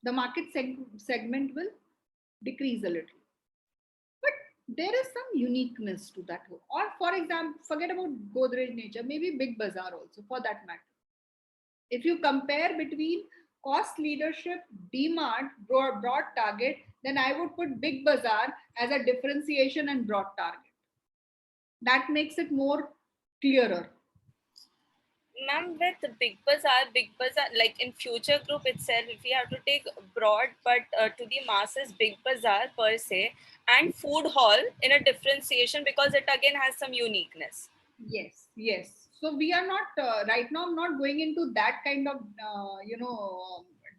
The market segment will decrease a little. But there is some uniqueness to that. Or for example, forget about Godrej Nature, maybe Big Bazaar also for that matter. If you compare between cost leadership, DMart, broad target, then I would put Big Bazaar as a differentiation and broad target. That makes it more clearer. Ma'am, with Big Bazaar, like in Future Group itself, if we have to take broad but to the masses, Big Bazaar per se, and Food Hall in a differentiation because it again has some uniqueness. Yes, yes. So we are not right now. I'm not going into that kind of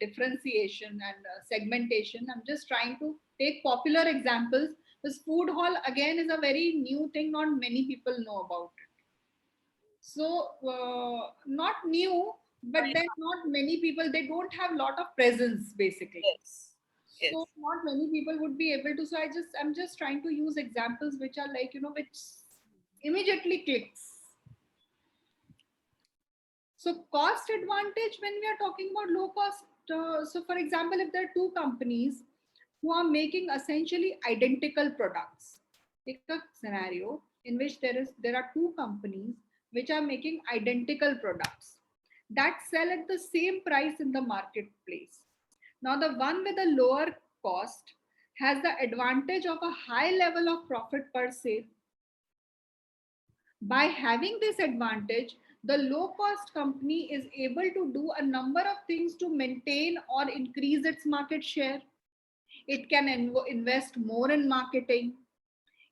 differentiation and segmentation. I'm just trying to take popular examples. This Food Hall again is a very new thing. Not many people know about it. So not new, but then not many people. They don't have lot of presence basically. Yes. Yes. So not many people would be able to. So I'm just trying to use examples which are like which immediately clicks. So cost advantage when we are talking about low cost. So for example, if there are two companies who are making essentially identical products, take a scenario in which there are two companies which are making identical products that sell at the same price in the marketplace. Now the one with a lower cost has the advantage of a high level of profit per sale. By having this advantage, the low cost company is able to do a number of things to maintain or increase its market share. It can invest more in marketing.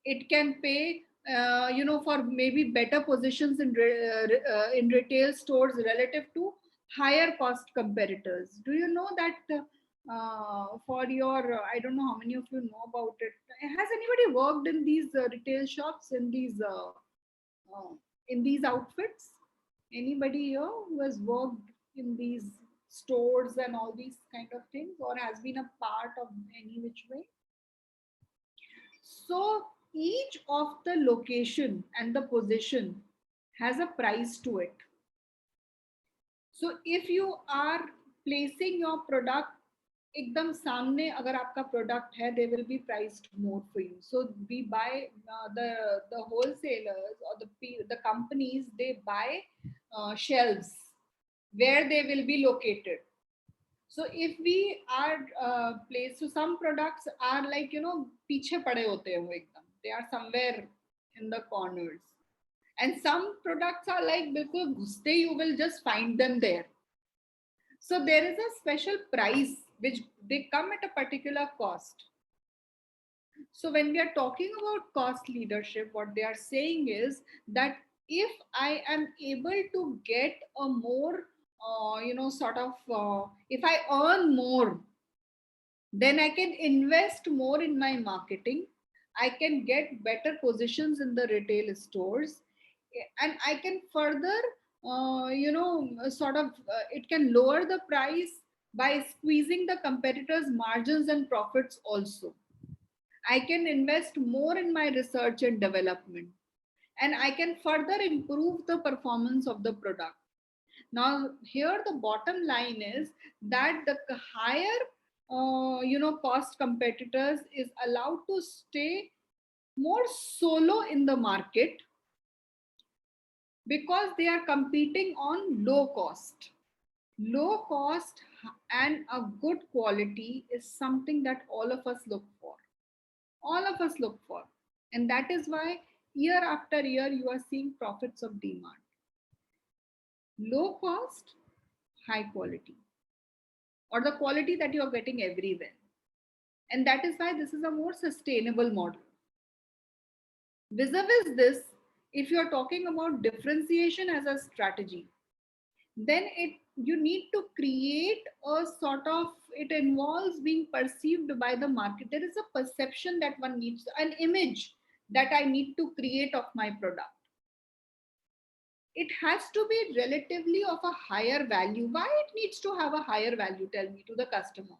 It can pay for maybe better positions in retail stores relative to higher cost competitors. Do you know that for your I don't know how many of you know about it. Has anybody worked in these retail shops, in these outfits? Anybody here who has worked in these stores and all these kind of things, or has been a part of any which way? So each of the location and the position has a price to it. So if you are placing your product एकदम सामने अगर आपका product है, they will be priced more for you. So we buy the wholesalers or the companies, they buy shelves where they will be located. So if we are placed, so some products are like पीछे पड़े होते हैं वो एकदम. They are somewhere in the corners. And some products are like बिल्कुल घुसते you will just find them there. So there is a special price which they come at a particular cost. So when we are talking about cost leadership, what they are saying is that if I am able to get a more, if I earn more, then I can invest more in my marketing. I can get better positions in the retail stores, and I can further, it can lower the price by squeezing the competitors' margins and profits also. I can invest more in my research and development, and I can further improve the performance of the product. Now, here the bottom line is that the higher, cost competitors is allowed to stay more solo in the market because they are competing on low cost. Low cost and a good quality is something that all of us look for. All of us look for. And that is why year after year you are seeing profits of demand. Low cost, high quality, or the quality that you are getting everywhere. And that is why this is a more sustainable model. Vis-a-vis this, if you are talking about differentiation as a strategy, then you need to create a sort of, it involves being perceived by the market. There is a perception that one needs, an image that I need to create of my product. It has to be relatively of a higher value. Why it needs to have a higher value? Tell me, to the customer.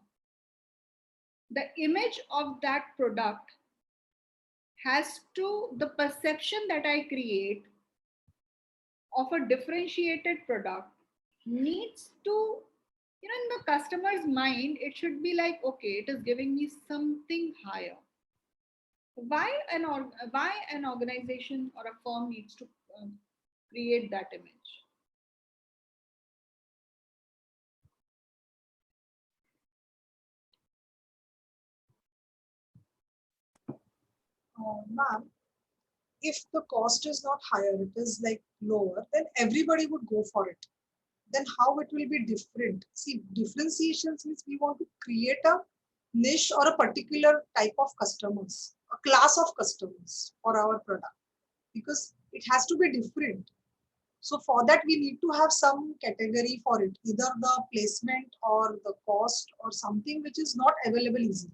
The image of that product has to, the perception that I create of a differentiated product needs to, in the customer's mind, it should be like, okay, it is giving me something higher. Why an organization or a firm needs to create that image? Ma'am, if the cost is not higher, it is like lower, then everybody would go for it. Then how it will be different? See, differentiation means we want to create a niche or a particular type of customers, a class of customers for our product, because it has to be different. So for that, we need to have some category for it, either the placement or the cost or something which is not available easily.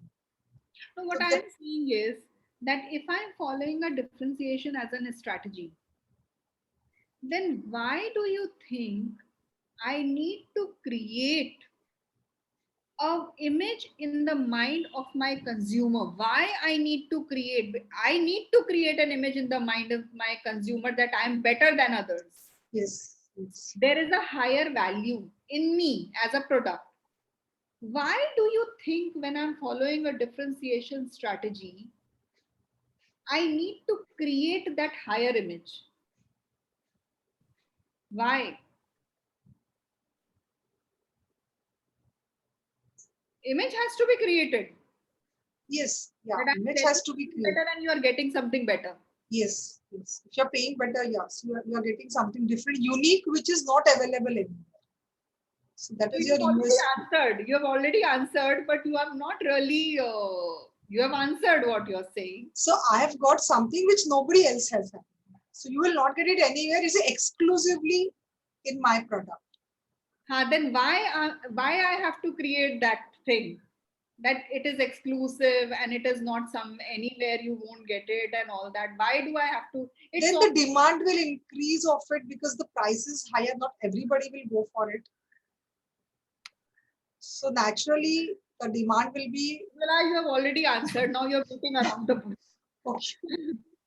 So what I am saying is that if I am following a differentiation as a strategy, then why do you think I need to create an image in the mind of my consumer? Why I need to create? I need to create an image in the mind of my consumer that I am better than others. Yes. There is a higher value in me as a product. Why do you think when I'm following a differentiation strategy, I need to create that higher image? Why? Image has to be created. Yes, yeah, image has to be created. Better and you are getting something better. Yes, yes. If you're paying better, yes, you are getting something different, unique, which is not available anywhere. So that is your answered. You have already answered, but you have not really, you have answered what you're saying. So I have got something which nobody else has. So you will not get it anywhere. It's exclusively in my product. Then why I have to create that thing? That it is exclusive and it is not anywhere you won't get it and all that. Why do I have to? Then the demand will increase of it because the price is higher. Not everybody will go for it. So naturally, the demand will be. Well, you have already answered. Now you're beating around the bush. Okay.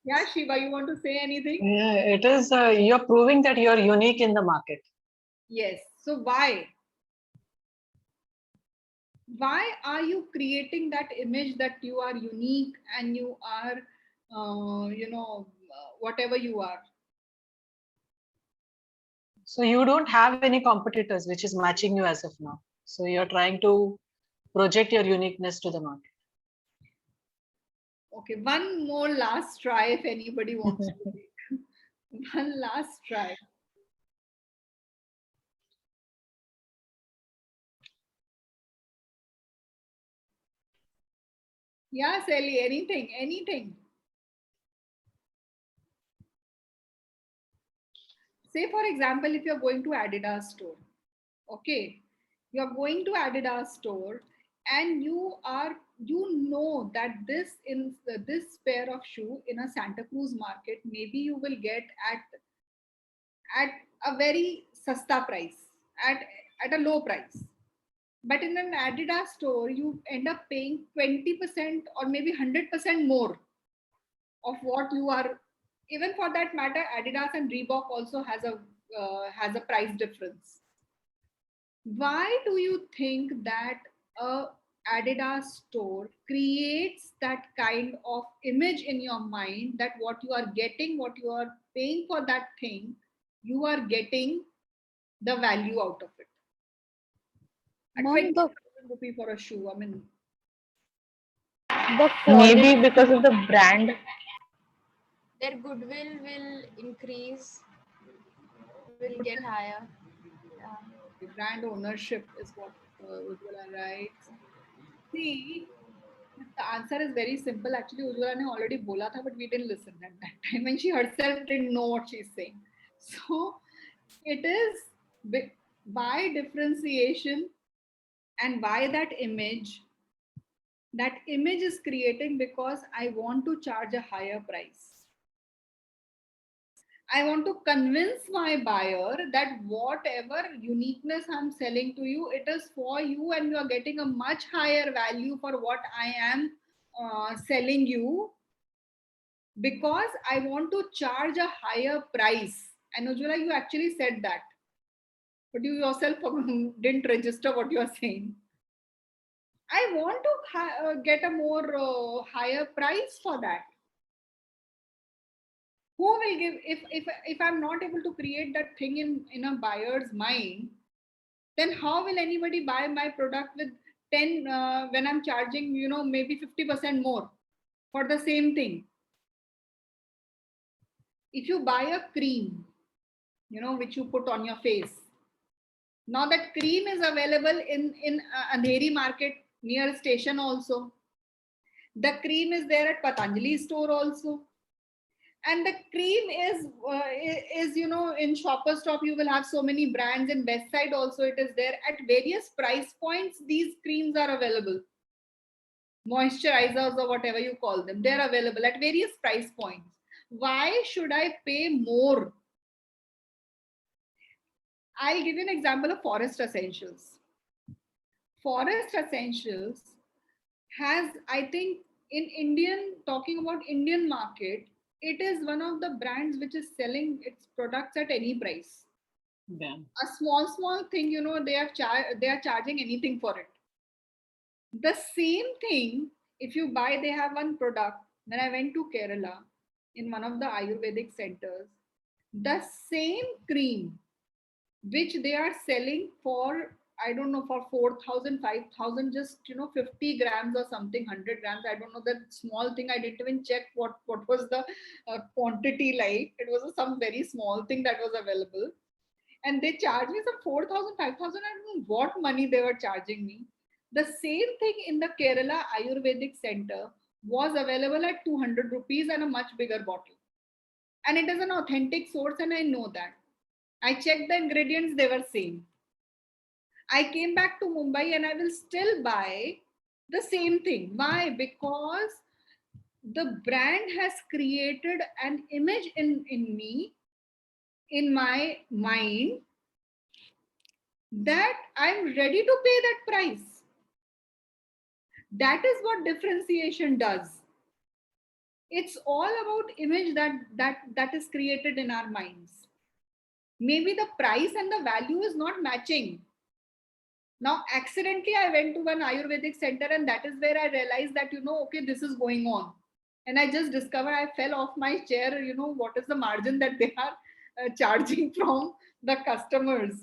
Yeah, Shiva, you want to say anything? Yeah, it is. You're proving that you're unique in the market. Yes. So why? Why are you creating that image that you are unique and you are, whatever you are? So you don't have any competitors which is matching you as of now. So you're trying to project your uniqueness to the market. Okay, one more last try if anybody wants to take. One last try. Yeah, Sally, anything. Say, for example, if you're going to Adidas store, okay, you're going to Adidas store and you know that this pair of shoe in a Santa Cruz market, maybe you will get at a very sasta price, at a low price. But in an Adidas store, you end up paying 20% or maybe 100% more of what you are. Even for that matter, Adidas and Reebok also has a price difference. Why do you think that a Adidas store creates that kind of image in your mind that what you are getting, what you are paying for that thing, you are getting the value out of it? At 20,000 rupee for a shoe, I mean, maybe because of the brand. their goodwill will increase, will get higher. Yeah. The brand ownership is what Ujjwala writes. See, the answer is very simple. Actually, Ujjwala ne already bola tha, but we didn't listen at that time, and she herself didn't know what she's saying. So, it is by differentiation and by that image. That image is creating because I want to charge a higher price. I want to convince my buyer that whatever uniqueness I'm selling to you, it is for you, and you are getting a much higher value for what I am selling you, because I want to charge a higher price. And Ujjwala, you actually said that, but you yourself didn't register what you are saying. I want to get a more higher price for that. Who will give, if I'm not able to create that thing in a buyer's mind, then how will anybody buy my product with 10 when I'm charging, maybe 50% more for the same thing? If you buy a cream, which you put on your face, now that cream is available in Andheri market near station also. The cream is there at Patanjali store also. And the cream is in Shoppers Stop you will have so many brands, in West Side also it is there at various price points. These creams are available, moisturizers or whatever you call them, they're available at various price points. Why should I pay more? I'll give you an example of Forest Essentials. Forest Essentials has, I think, in Indian, talking about Indian market, it is one of the brands which is selling its products at any price. Yeah. A small thing, they are charging anything for it. The same thing, if you buy, they have one product. When I went to Kerala in one of the Ayurvedic centers, the same cream which they are selling for, I don't know, for 4,000, 5,000, just 50 grams or something, 100 grams, I don't know, that small thing. I didn't even check what was the quantity like. It was some very small thing that was available, and they charged me some 4,000, 5,000. I don't know what money they were charging me. The same thing in the Kerala Ayurvedic Center was available at 200 rupees and a much bigger bottle. And it is an authentic source, and I know that. I checked the ingredients, they were same. I came back to Mumbai and I will still buy the same thing. Why? Because the brand has created an image in me, in my mind, that I'm ready to pay that price. That is what differentiation does. It's all about image that is created in our minds. Maybe the price and the value is not matching. Now, accidentally, I went to an Ayurvedic center, and that is where I realized that, okay, this is going on. And I just discovered, I fell off my chair, what is the margin that they are charging from the customers.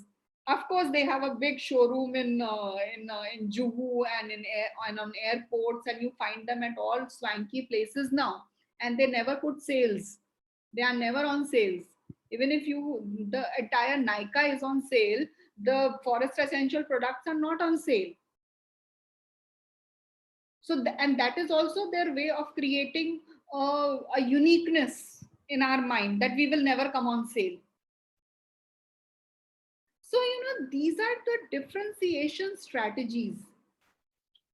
Of course, they have a big showroom in Juhu and on airports, and you find them at all swanky places now. And they never put sales. They are never on sales. Even if the entire Nika is on sale, the Forest Essential products are not on sale. So, and that is also their way of creating a uniqueness in our mind that we will never come on sale. So, these are the differentiation strategies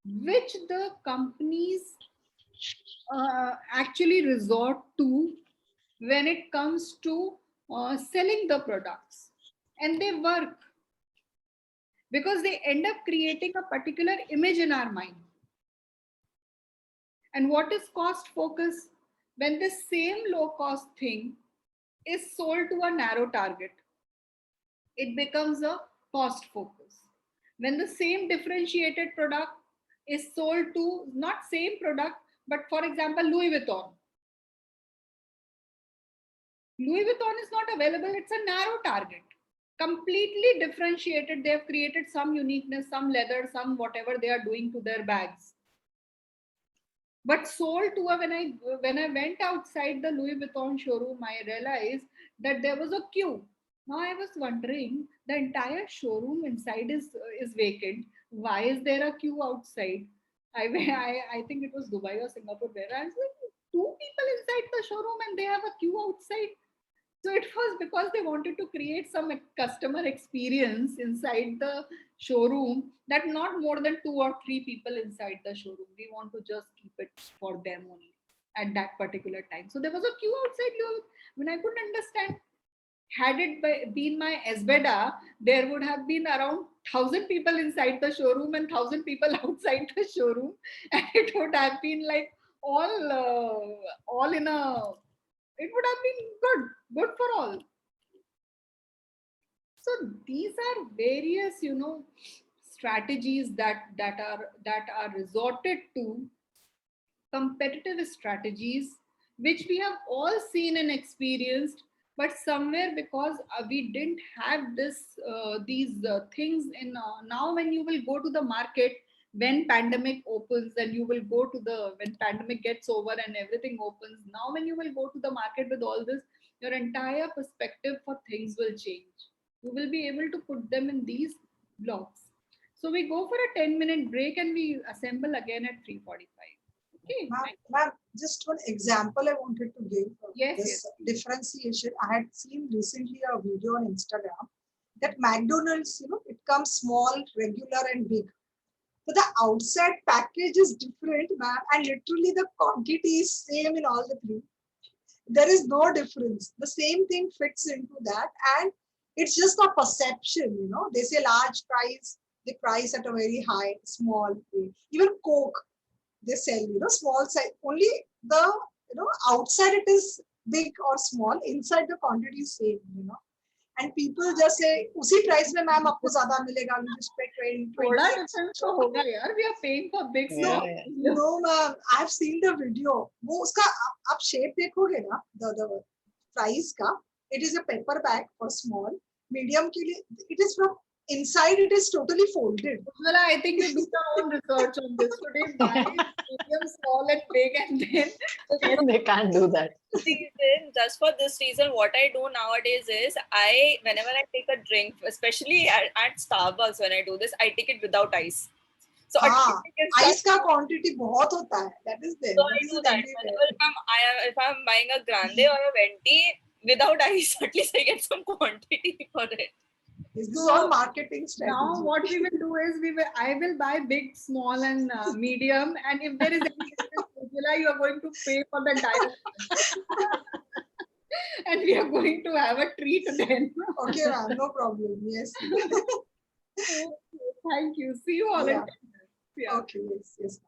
which the companies actually resort to when it comes to selling the products. And they work because they end up creating a particular image in our mind. And what is cost focus? When the same low cost thing is sold to a narrow target, it becomes a cost focus. When the same differentiated product is sold to, not same product, but for example, Louis Vuitton. Louis Vuitton is not available, it's a narrow target. Completely differentiated, they have created some uniqueness, some leather, some whatever they are doing to their bags. But sold to a, when I went outside the Louis Vuitton showroom, I realized that there was a queue. Now I was wondering, the entire showroom inside is vacant. Why is there a queue outside? I think it was Dubai or Singapore where I was like, two people inside the showroom and they have a queue outside. So it was because they wanted to create some customer experience inside the showroom, that not more than two or three people inside the showroom. We want to just keep it for them only at that particular time. So there was a queue outside. When I couldn't understand, had it been my Esbeda, there would have been around 1,000 people inside the showroom and 1,000 people outside the showroom, and it would have been like all in a. It would have been good for all. So these are various, strategies that are resorted to, competitive strategies which we have all seen and experienced, but somewhere because we didn't have these things in now. When you will go to the market, when pandemic opens, and you will go to the when pandemic gets over and everything opens, now when you will go to the market with all this, your entire perspective for things will change. You will be able to put them in these blocks. So we go for a 10-minute break and we assemble again at 3:45. Okay. Ma'am, just one example I wanted to give of Yes, this yes. differentiation. I had seen recently a video on Instagram that McDonald's, it comes small, regular, and big. So the outside package is different, ma'am, and literally the quantity is same in all the three. There is no difference. The same thing fits into that, and it's just a perception. They say large price, they price at a very high, small. Even Coke, they sell, small size. Only the outside it is big or small, inside the quantity is same. And people just say उसी price में ma'am आपको ज्यादा मिलेगा, you just pay 20 थोड़ा 20 difference तो होगा यार. We are paying for big no stuff. no ma'am, I've seen the video. वो उसका आप shape देखोगे ना, the price का, it is a paper bag for small, medium के लिए it is from inside, it is totally folded. Well, I think you do your own research on this today. Buy medium, small, and big, and then They can't do that. Just for this reason, what I do nowadays is whenever I take a drink, especially at Starbucks, when I do this, I take it without ice. So हाँ, ice का quantity बहुत होता है. That is there. So I do that. If I'm buying a grande or a venti without ice, at least I get some quantity for it. This is all marketing strategy. Now what we will do is I will buy big, small, and medium, and if there is any difference, you are going to pay for the diet. And we are going to have a treat then. Okay, ma'am, no problem. Yes. Thank you. See you all in 10 minutes. Yeah. Okay, yes.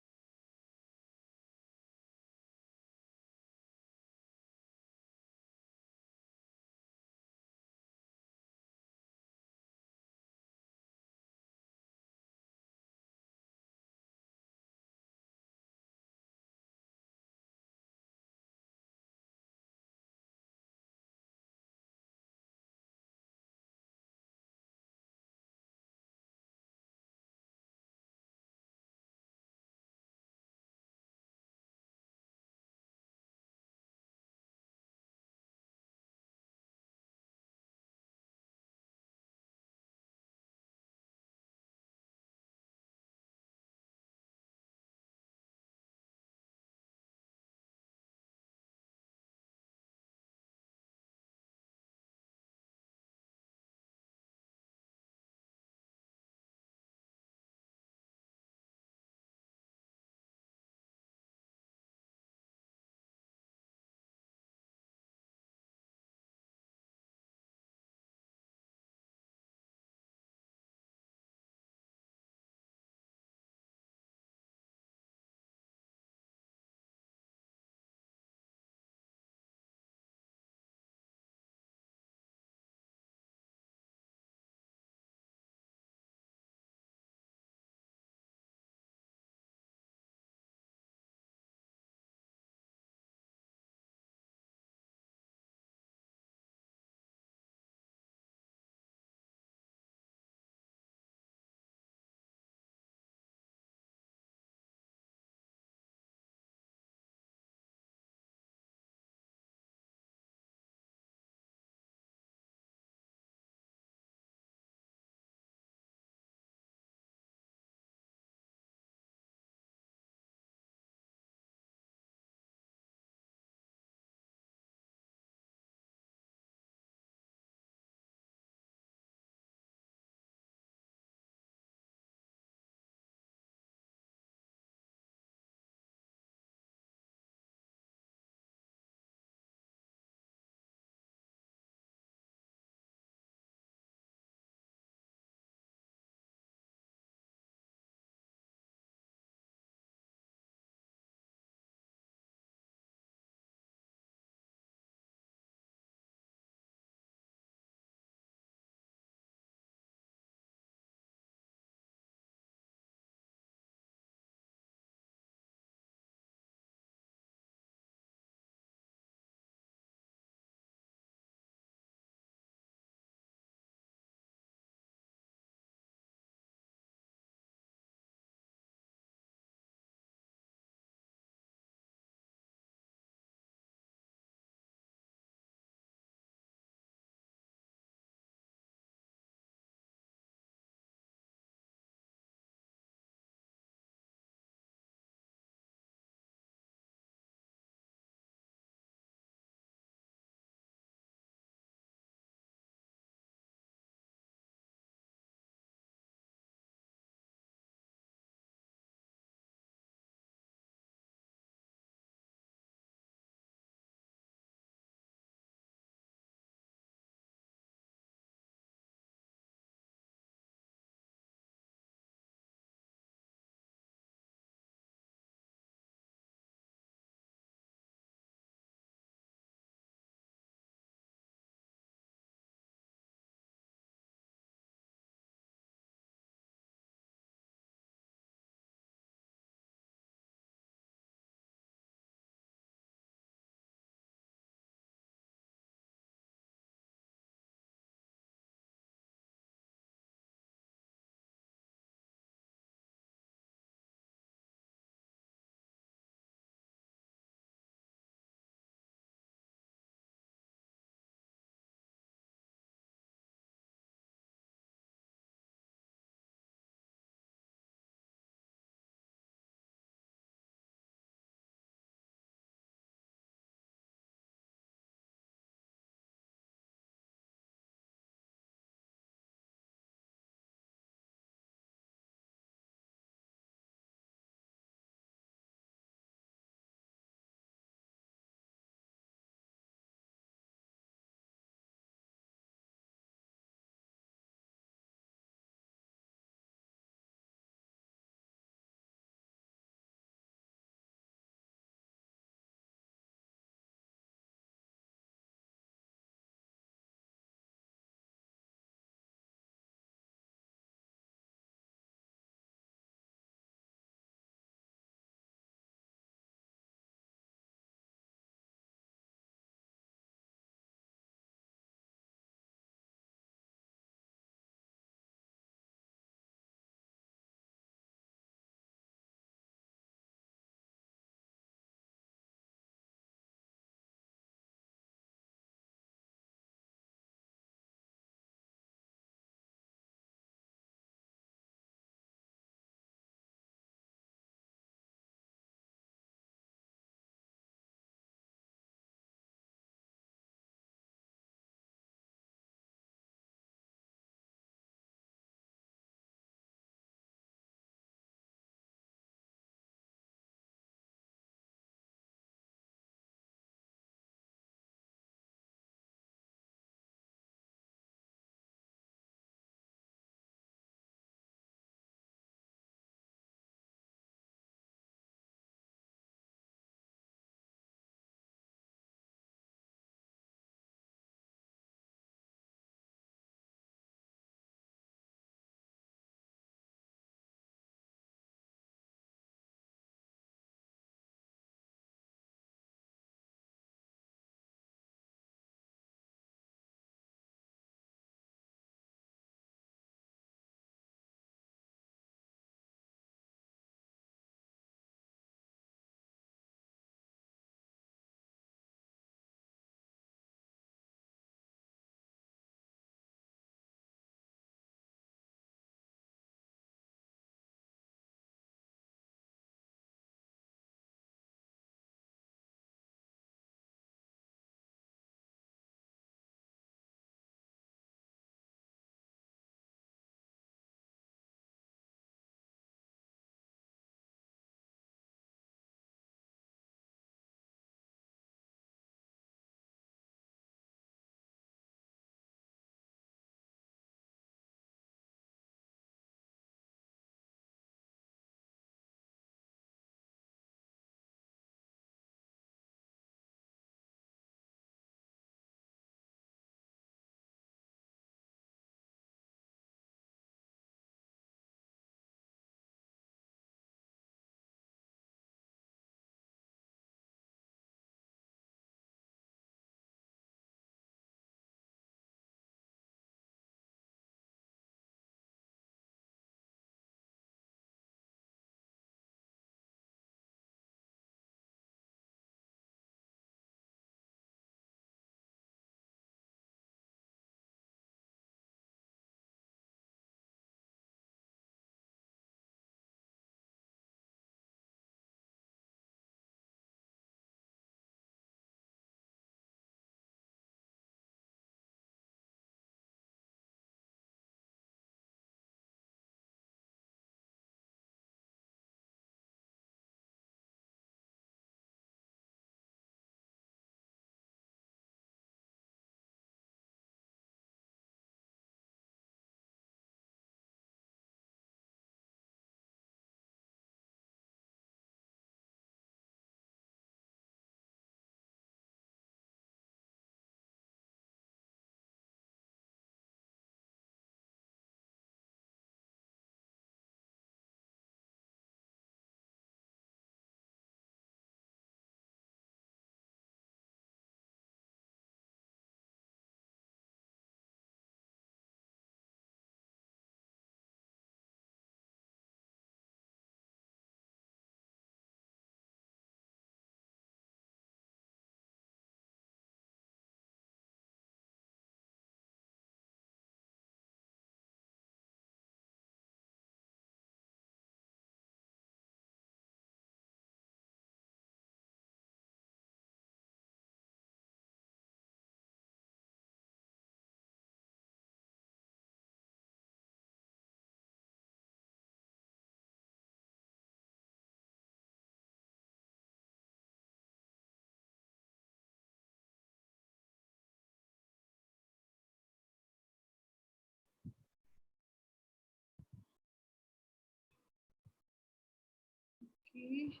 Okay.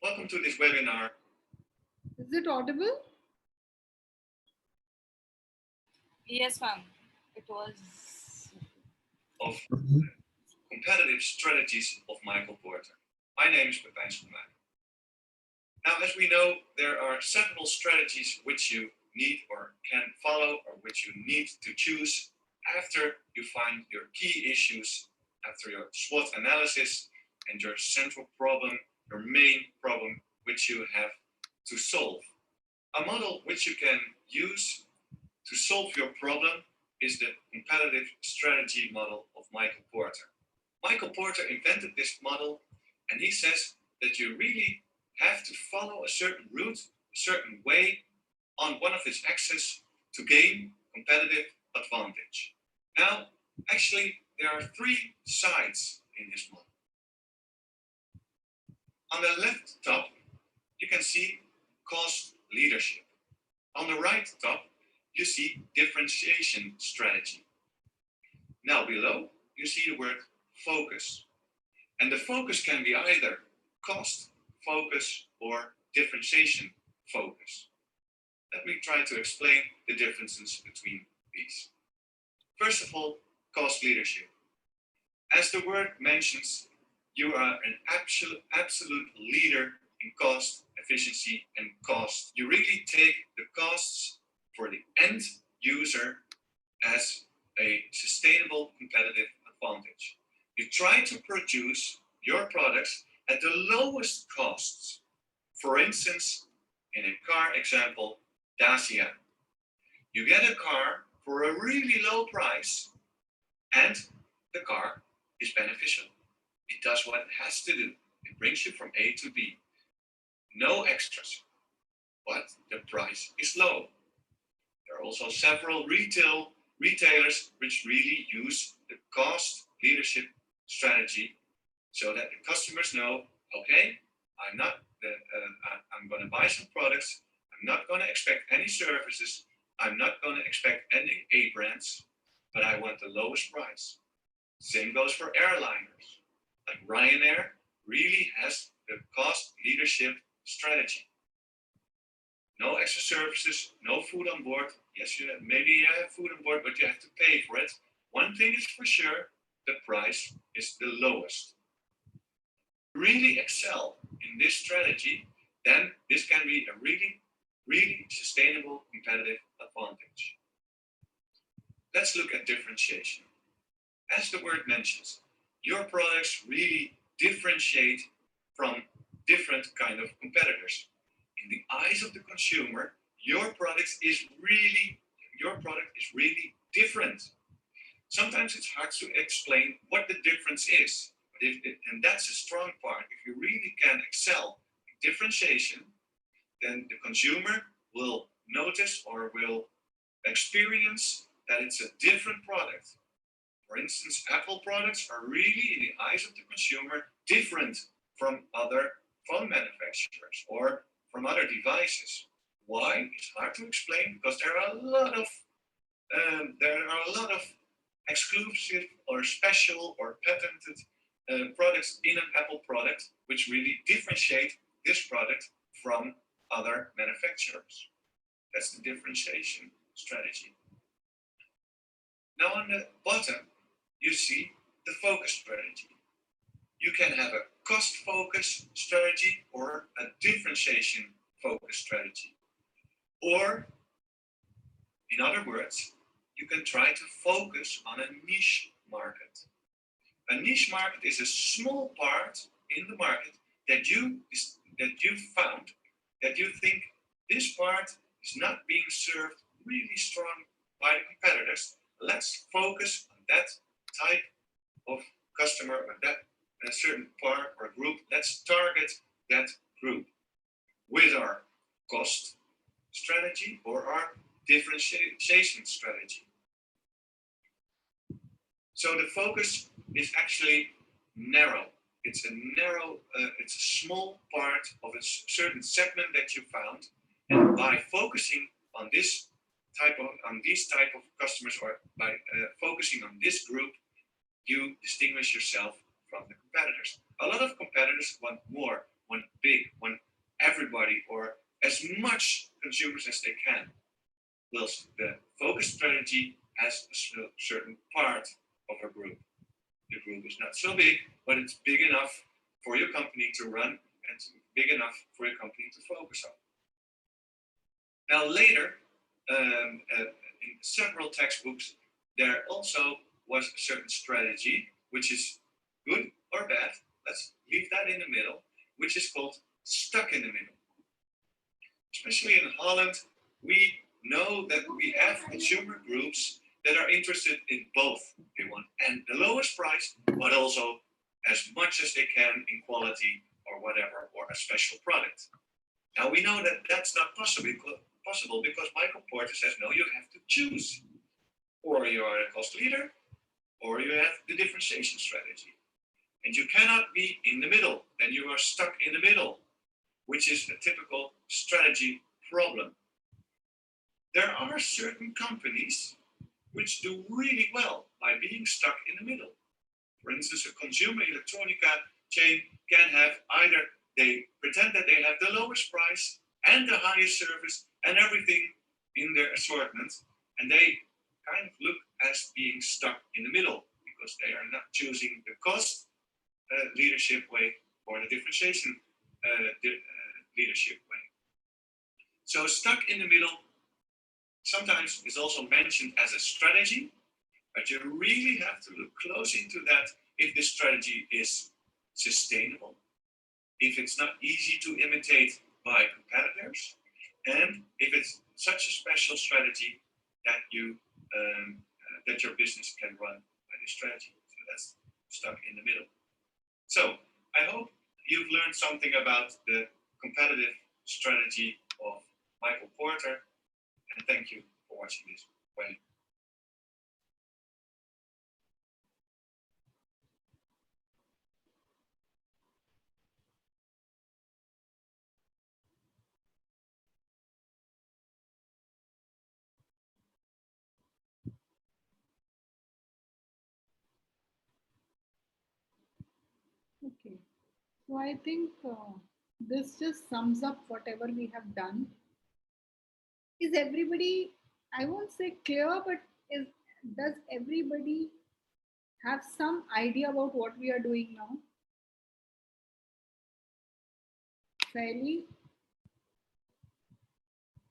Welcome to this webinar. Is it audible? Yes, ma'am. It was. Of competitive strategies of Michael Porter. My name is Pepijn Schoenmaker. Now, as we know, there are several strategies which you need or can follow, or which you need to choose after you find your key issues, after your SWOT analysis and your central problem, your main problem, which you have to solve. A model which you can use to solve your problem is the competitive strategy model of Michael Porter. Michael Porter invented this model, and he says that you really have to follow a certain route, a certain way on one of its axes to gain competitive advantage. Now, actually, there are three sides in this model. On the left top, you can see cost leadership. On the right top, you see differentiation strategy. Now below, you see the word focus. And the focus can be either cost focus or differentiation focus. Let me try to explain the differences between these. First of all, cost leadership. As the word mentions, you are an absolute leader in cost, efficiency, and cost. You really take the costs for the end user as a sustainable competitive advantage. You try to produce your products at the lowest costs. For instance, in a car example, Dacia. You get a car for a really low price, and the car is beneficial. It does what it has to do. It brings you from A to B. No extras, but the price is low. There are also several retailers which really use the cost leadership strategy so that the customers know, okay, I'm going to buy some products. I'm not going to expect any services. I'm not going to expect any A brands, but I want the lowest price. Same goes for airliners. Like Ryanair really has the cost leadership strategy. No extra services, no food on board. Yes, maybe you have food on board, but you have to pay for it. One thing is for sure, the price is the lowest. Really excel in this strategy, then this can be a really sustainable competitive advantage. Let's look at differentiation. As the word mentions, your products really differentiate from different kind of competitors. In the eyes of the consumer, your product is really different. Sometimes it's hard to explain what the difference is, and that's a strong part. If you really can excel in differentiation, then the consumer will notice or will experience that it's a different product. For instance, Apple products are really, in the eyes of the consumer, different from other phone manufacturers or from other devices. Why? It's hard to explain because there are a lot of exclusive or special or patented products in an Apple product which really differentiate this product from other manufacturers. That's the differentiation strategy. Now on the bottom, you see the focus strategy. You can have a cost focus strategy or a differentiation focus strategy. Or, in other words, you can try to focus on a niche market. A niche market is a small part in the market that you found that you think this part is not being served really strong by the competitors. Let's focus on that type of customer or that a certain part or group. Let's target that group with our cost strategy or our differentiation strategy. So the focus is actually narrow. it's a narrow, it's a small part of a certain segment that you found, and by focusing on these type of customers, or by focusing on this group, you distinguish yourself from the competitors. A lot of competitors want more, want big, want everybody, or as much consumers as they can. Whilst the focus strategy has a certain part of a group. The group is not so big, but it's big enough for your company to run and big enough for your company to focus on. Now later, in several textbooks, there also was a certain strategy, which is good or bad. Let's leave that in the middle, which is called stuck in the middle. Especially in Holland, we know that we have consumer groups that are interested in both. They want and the lowest price, but also as much as they can in quality or whatever, or a special product. Now we know that that's not possible because Michael Porter says, no, you have to choose. Or you are a cost leader, or you have the differentiation strategy. And you cannot be in the middle. Then you are stuck in the middle, which is a typical strategy problem. There are certain companies which do really well by being stuck in the middle. For instance, a consumer electronica chain can have either they pretend that they have the lowest price and the highest service and everything in their assortment, and they kind of look as being stuck in the middle because they are not choosing the cost leadership way or the differentiation leadership way. So stuck in the middle sometimes is also mentioned as a strategy, but you really have to look close into that if this strategy is sustainable, if it's not easy to imitate by competitors, and if it's such a special strategy that you that your business can run by this strategy. So that's stuck in the middle. So I hope you've learned something about the competitive strategy of Michael Porter, and thank you for watching this. Bye. Okay. So I think this just sums up whatever we have done. Is everybody, I won't say clear, but does everybody have some idea about what we are doing now? Fairly?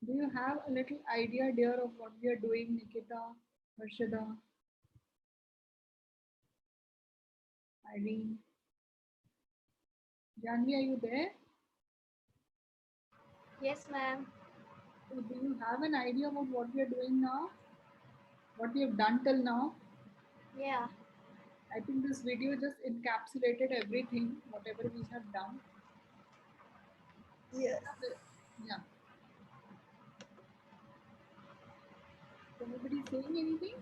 Do you have a little idea, dear, of what we are doing, Nikita, Harshada, Irene? Janvi, are you there? Yes, ma'am. So do you have an idea about what we are doing now? What we have done till now? Yeah. I think this video just encapsulated everything, whatever we have done. Yes. Yeah. Is anybody saying anything?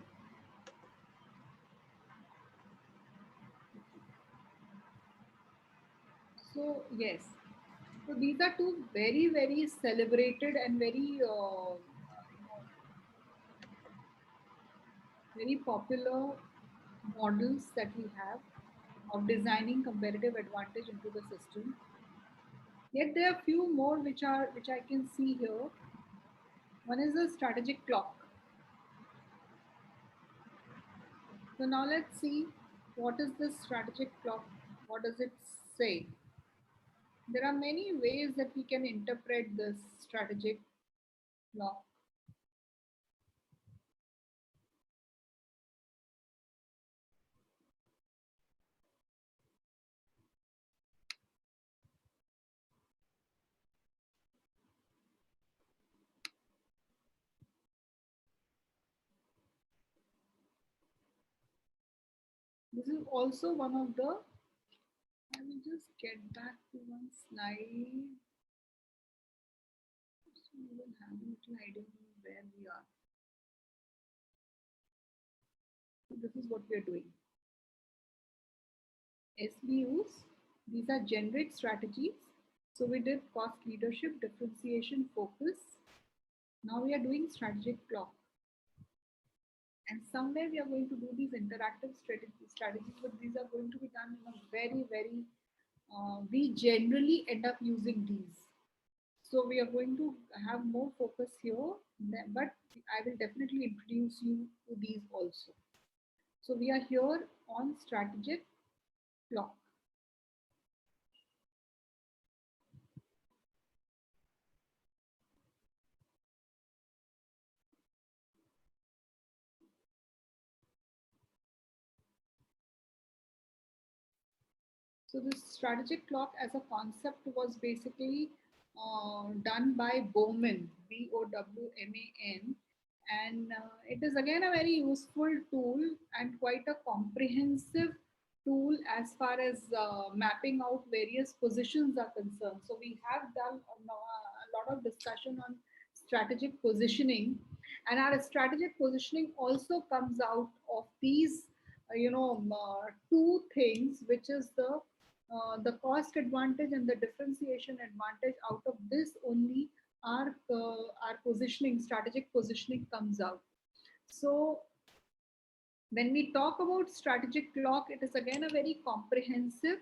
So yes. So these are two very, very celebrated and very, very popular models that we have of designing competitive advantage into the system. Yet there are few more which I can see here. One is the strategic clock. So now let's see what is this strategic clock. What does it say? There are many ways that we can interpret this strategic clock. This is also one of the, I will just get back to one slide. So you will have a little idea of where we are. So this is what we are doing. SBUs These are generic strategies. So we did cost leadership, differentiation, focus. Now we are doing strategic clock. And somewhere we are going to do these interactive strategies, but these are going to be done in a very, we generally end up using these. So we are going to have more focus here, but I will definitely introduce you to these also. So we are here on strategic clock. So this strategic clock as a concept was basically done by Bowman, Bowman, and it is again a very useful tool and quite a comprehensive tool as far as mapping out various positions are concerned. So we have done a lot of discussion on strategic positioning, and our strategic positioning also comes out of these two things, which is the cost advantage and the differentiation advantage. Out of this only our positioning, strategic positioning comes out. So when we talk about strategic clock, it is again a very comprehensive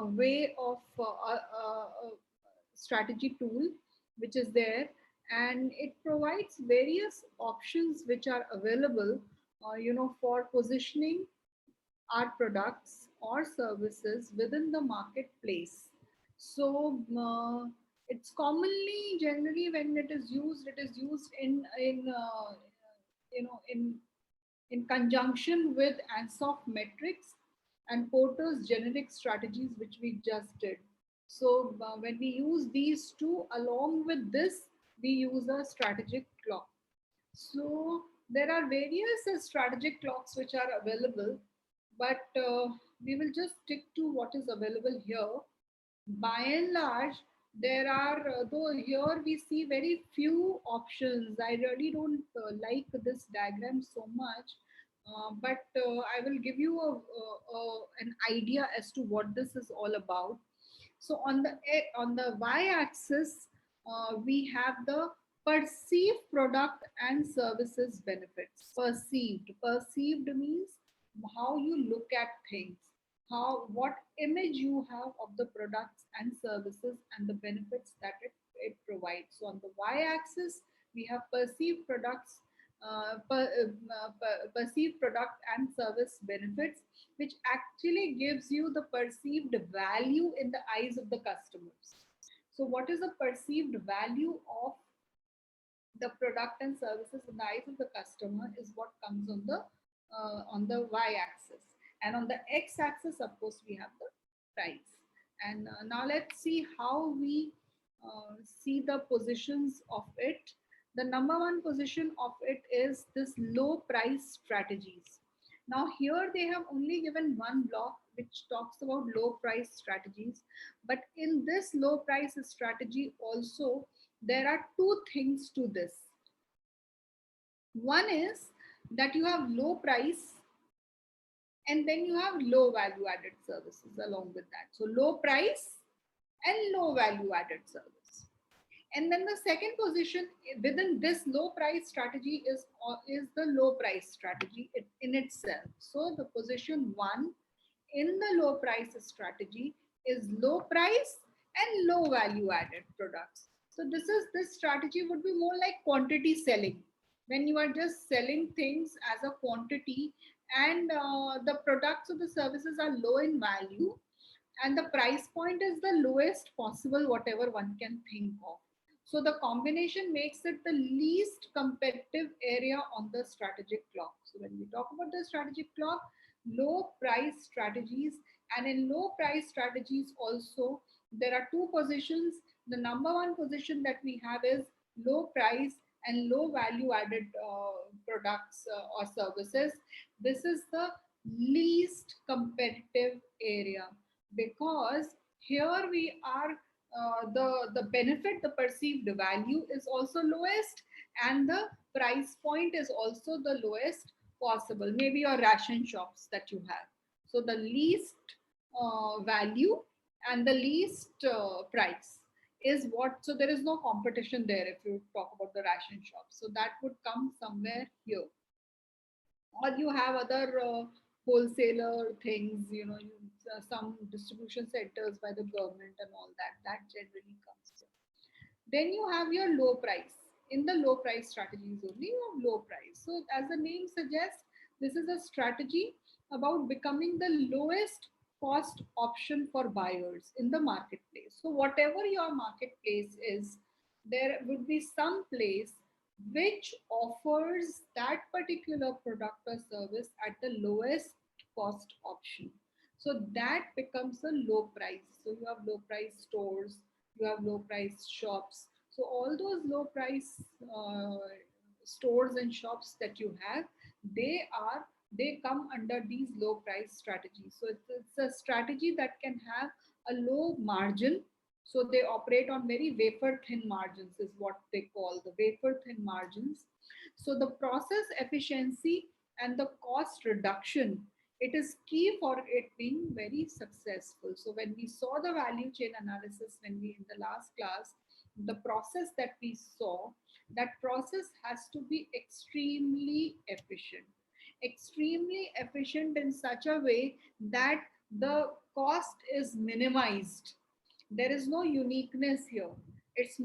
way of strategy tool which is there, and it provides various options which are available for positioning our products or services within the marketplace. So it's commonly, generally, when it is used in conjunction with Ansoff metrics and Porter's generic strategies, which we just did. So when we use these two along with this, we use a strategic clock. So there are various strategic clocks which are available, but we will just stick to what is available here. By and large, there are, though here we see very few options. I really don't like this diagram so much, but I will give you an idea as to what this is all about. So on the y-axis, we have the perceived product and services benefits. Perceived means how you look at things, what image you have of the products and services and the benefits that it provides. So on the y-axis, we have perceived products, perceived product and service benefits, which actually gives you the perceived value in the eyes of the customers. So what is the perceived value of the product and services in the eyes of the customer is what comes on the y-axis. And on the x-axis, of course, we have the price. And now let's see how we see the positions of it. The number one position of it is this low price strategies. Now here they have only given one block which talks about low price strategies. But in this low price strategy also, there are two things to this. One is that you have low price and then you have low value added services along with that. So low price and low value added service. And then the second position within this low price strategy is the low price strategy in itself. So the position one in the low price strategy is low price and low value added products. So this strategy would be more like quantity selling, when you are just selling things as a quantity, and the products or the services are low in value and the price point is the lowest possible whatever one can think of. So the combination makes it the least competitive area on the strategic clock. So when we talk about the strategic clock, low price strategies, and in low price strategies also, there are two positions. The number one position that we have is low price and low value added products or services. This is the least competitive area, because here we are the benefit, the perceived value is also lowest, and the price point is also the lowest possible. Maybe your ration shops that you have. So the least value and the least price is what. So there is no competition there if you talk about the ration shop. So that would come somewhere here. Or you have other wholesaler things, some distribution centers by the government and all that. That generally comes here. Then you have your low price. In the low price strategies only, you have low price. So as the name suggests, this is a strategy about becoming the lowest cost option for buyers in the marketplace. So whatever your marketplace is, there would be some place which offers that particular product or service at the lowest cost option. So that becomes a low price. So you have low price stores, you have low price shops. So all those low price stores and shops that you have, they come under these low price strategies. So it's a strategy that can have a low margin. So they operate on very wafer thin margins, is what they call the wafer thin margins. So the process efficiency and the cost reduction, it is key for it being very successful. So when we saw the value chain analysis, when we in the last class, the process that we saw, that process has to be extremely efficient in such a way that the cost is minimized. There is no uniqueness here. It's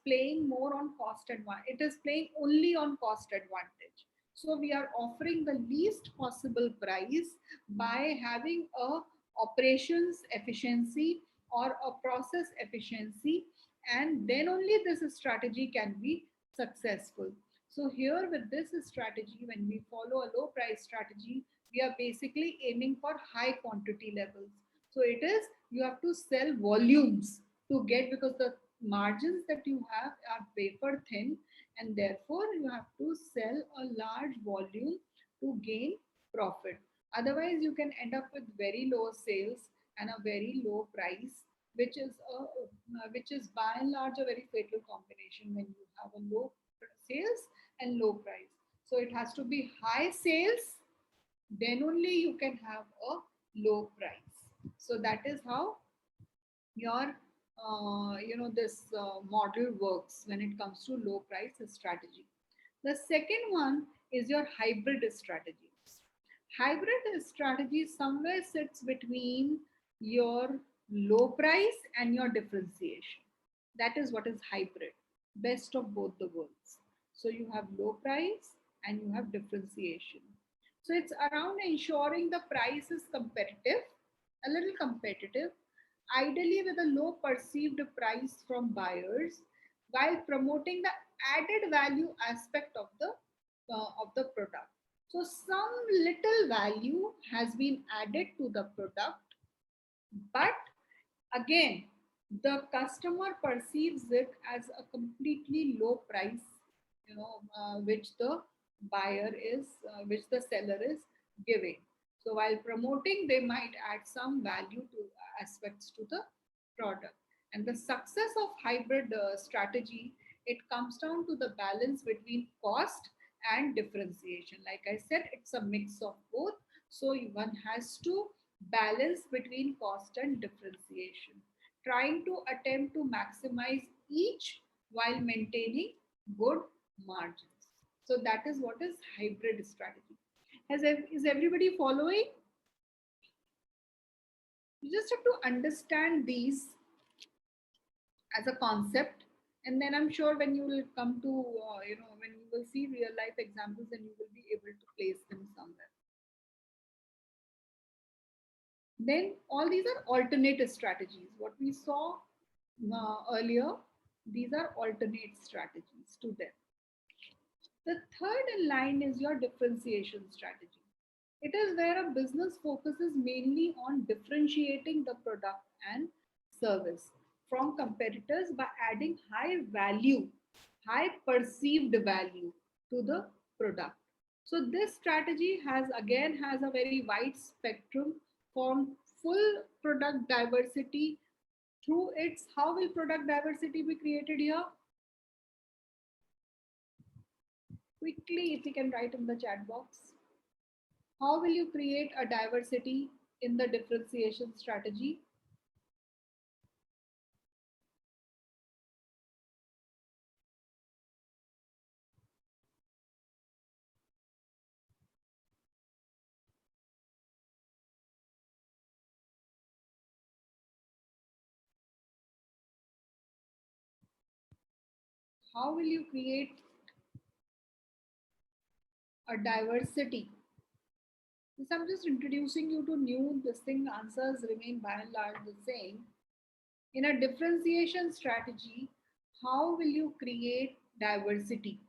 playing more on cost advantage. It is playing only on cost advantage. So we are offering the least possible price by having a operations efficiency or a process efficiency, and then only this strategy can be successful. So here with this strategy, when we follow a low price strategy, we are basically aiming for high quantity levels. So it is, you have to sell volumes to get, because the margins that you have are paper thin, and therefore you have to sell a large volume to gain profit. Otherwise you can end up with very low sales and a very low price, which is by and large a very fatal combination when you have a low sales and low price. So it has to be high sales, then only you can have a low price. So that is how your this model works when it comes to low price strategy. The second one is your hybrid strategy. Hybrid strategy somewhere sits between your low price and your differentiation. That is what is hybrid, best of both the worlds. So you have low price and you have differentiation. So it's around ensuring the price is competitive, a little competitive, ideally with a low perceived price from buyers, while promoting the added value aspect of the product. So some little value has been added to the product, but again, the customer perceives it as a completely low price, which the which the seller is giving. So while promoting, they might add some value to aspects to the product. And the success of hybrid strategy, it comes down to the balance between cost and differentiation. Like I said, it's a mix of both. So one has to balance between cost and differentiation, trying to attempt to maximize each while maintaining good margins. So that is what is hybrid strategy. Is everybody following? You just have to understand these as a concept, and then I'm sure when you will come to when you will see real life examples, then you will be able to place them somewhere. Then all these are alternate strategies. What we saw earlier, these are alternate strategies to them. The third in line is your differentiation strategy. It is where a business focuses mainly on differentiating the product and service from competitors by adding high value, high perceived value to the product. So this strategy has a very wide spectrum from full product diversity through its. How will product diversity be created here? Quickly, if you can write in the chat box. How will you create a diversity in the differentiation strategy? How will you create a diversity? Since I'm just introducing you to new this thing, answers remain by and large the same. In a differentiation strategy, how will you create diversity?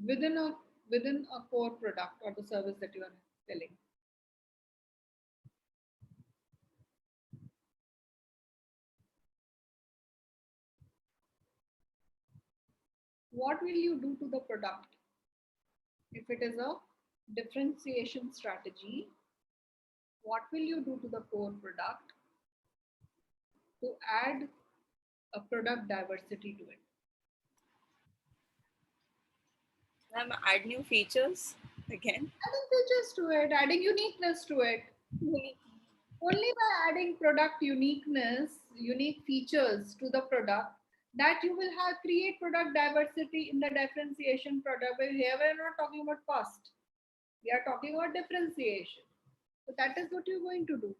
Within a within a core product or the service that you are selling. What will you do to the product? If it is a differentiation strategy, what will you do to the core product to add a product diversity to it? Add new features again. Adding features to it, adding uniqueness to it. Only by adding product uniqueness, unique features to the product, that you will have create product diversity in the differentiation product. But here we are not talking about cost. We are talking about differentiation. So that is what you're going to do.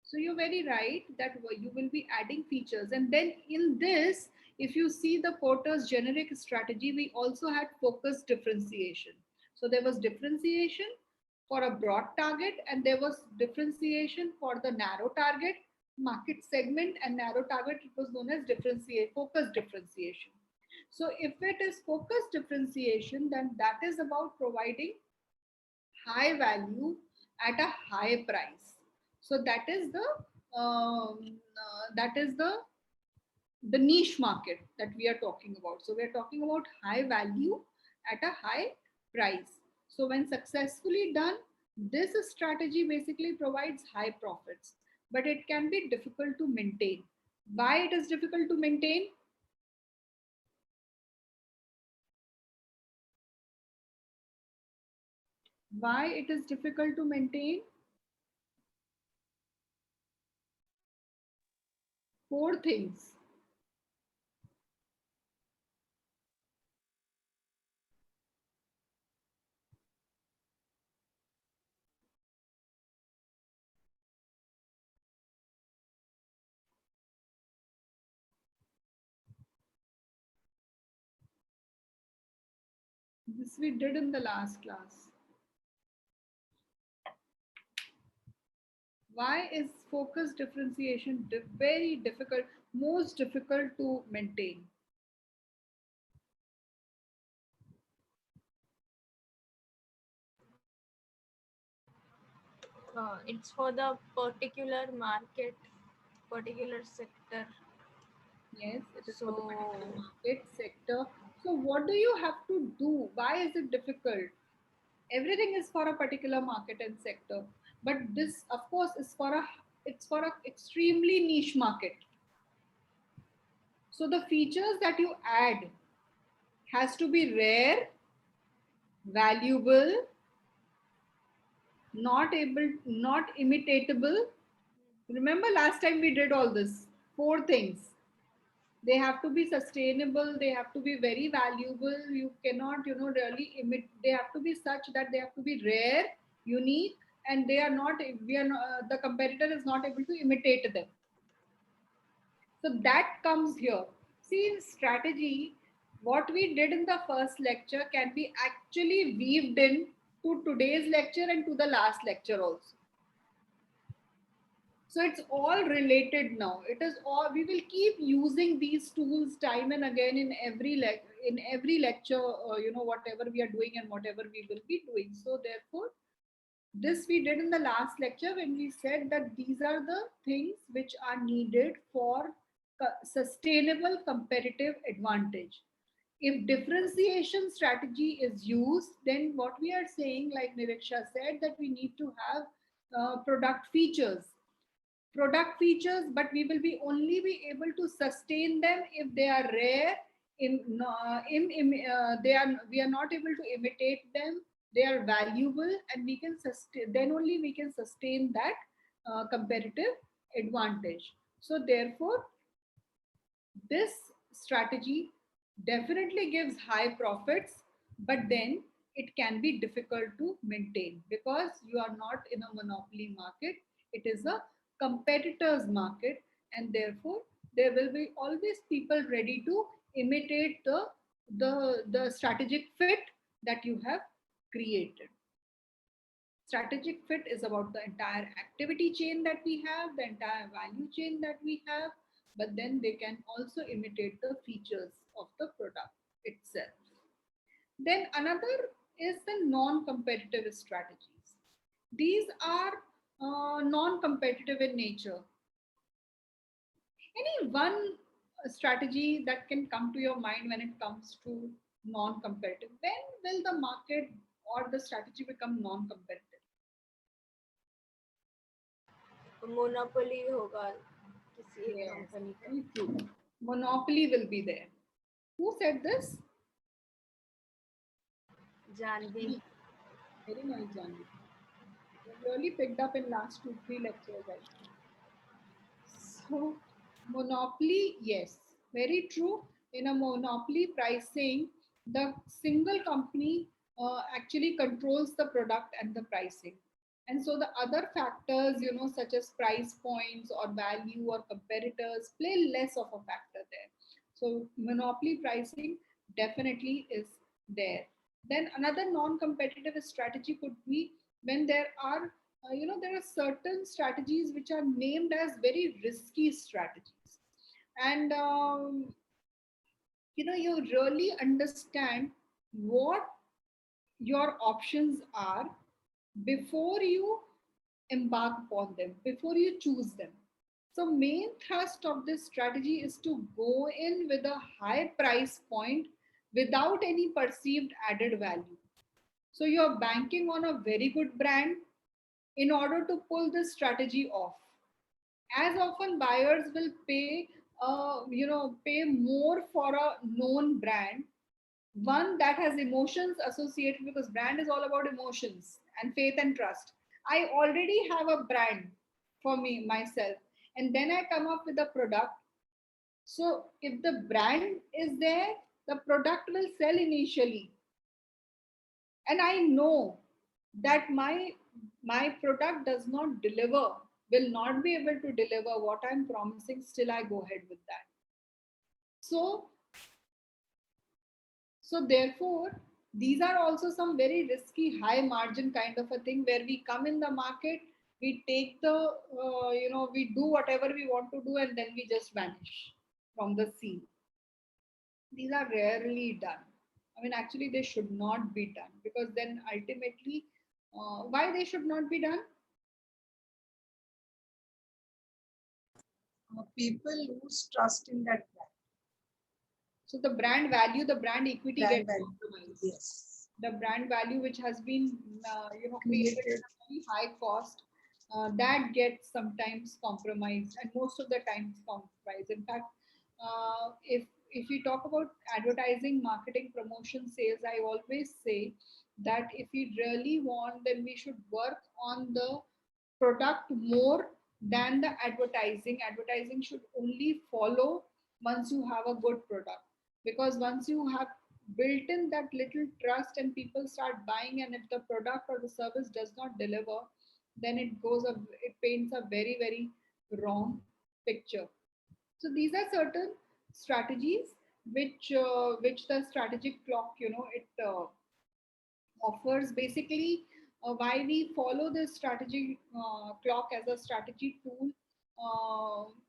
So you're very right that you will be adding features. And then in this, if you see the Porter's generic strategy, we also had focused differentiation. So there was differentiation for a broad target, and there was differentiation for the narrow target market segment, and narrow target, it was known as focused differentiation. So if it is focused differentiation, then that is about providing high value at a high price. So that is the niche market that we are talking about. So we are talking about high value at a high price. So when successfully done, this strategy basically provides high profits, but it can be difficult to maintain. Why it is difficult to maintain? Why it is difficult to maintain? 4 things. This we did in the last class. Why is focus differentiation very difficult, most difficult to maintain? It's for the particular market, particular sector. Yes, it is for the particular market sector. So what do you have to do? Why is it difficult? Everything is for a particular market and sector, but this, of course, is for a extremely niche market. So the features that you add has to be rare, valuable, not imitatable. Remember last time we did all this 4 things. They have to be sustainable, they have to be very valuable, you cannot really they have to be such that they have to be rare, unique, and they are not the competitor is not able to imitate them. So that comes here. See, in strategy, what we did in the first lecture can be actually weaved in to today's lecture and to the last lecture also. So it's all related now. It is all, we will keep using these tools time and again in every lecture, whatever we are doing and whatever we will be doing. So therefore, this we did in the last lecture when we said that these are the things which are needed for sustainable competitive advantage. If differentiation strategy is used, then what we are saying, like Niriksha said, that we need to have product features, but we will be only be able to sustain them if they are rare, they are we are not able to imitate them. They are valuable, and we can sustain, then only we can sustain that competitive advantage. So therefore, this strategy definitely gives high profits, but then it can be difficult to maintain because you are not in a monopoly market. It is a competitor's market, and therefore there will be always people ready to imitate the strategic fit that you have created. Strategic fit is about the entire activity chain that we have, the entire value chain that we have, but then they can also imitate the features of the product itself. Then another is the non-competitive strategies. These are non-competitive in nature. Any one strategy that can come to your mind when it comes to non-competitive? When will the market or the strategy become non-competitive? Monopoly होगा किसी एक Yes, company का. very true. Monopoly will be there. Who said this? Janvi. Very nice, Janvi. You really picked up in last 2-3 lectures, I think. So, monopoly, yes, very true. In a monopoly pricing, the single company actually controls the product and the pricing. And so the other factors, such as price points or value or competitors, play less of a factor there. So monopoly pricing definitely is there. Then another non-competitive strategy could be when there are certain strategies which are named as very risky strategies, and you really understand what your options are before you embark upon them, before you choose them. So main thrust of this strategy is to go in with a high price point without any perceived added value. So you're banking on a very good brand in order to pull this strategy off. As often buyers will pay more for a known brand, one that has emotions associated, because brand is all about emotions and faith and trust. I already have a brand for me myself, and then I come up with a product. So if the brand is there, the product will sell initially, and I know that my product does not deliver, will not be able to deliver what I'm promising, still I go ahead with that. So therefore, these are also some very risky high margin kind of a thing, where we come in the market, we take the we do whatever we want to do, and then we just vanish from the scene. These are rarely done. I mean, actually, they should not be done, because then ultimately, why they should not be done? People lose trust in that brand. So the brand value, the brand equity Brand gets value, compromised. yes. The brand value, which has been created at a very high cost, that gets sometimes compromised, and most of the time it's compromised. In fact, if we talk about advertising, marketing, promotion, sales, I always say that if we really want, then we should work on the product more than the advertising. Advertising should only follow once you have a good product, because once you have built in that little trust and people start buying, and if the product or the service does not deliver, then it paints a very, very wrong picture. So these are certain strategies which the strategic clock, it offers. Basically, why we follow this strategy clock as a strategy tool,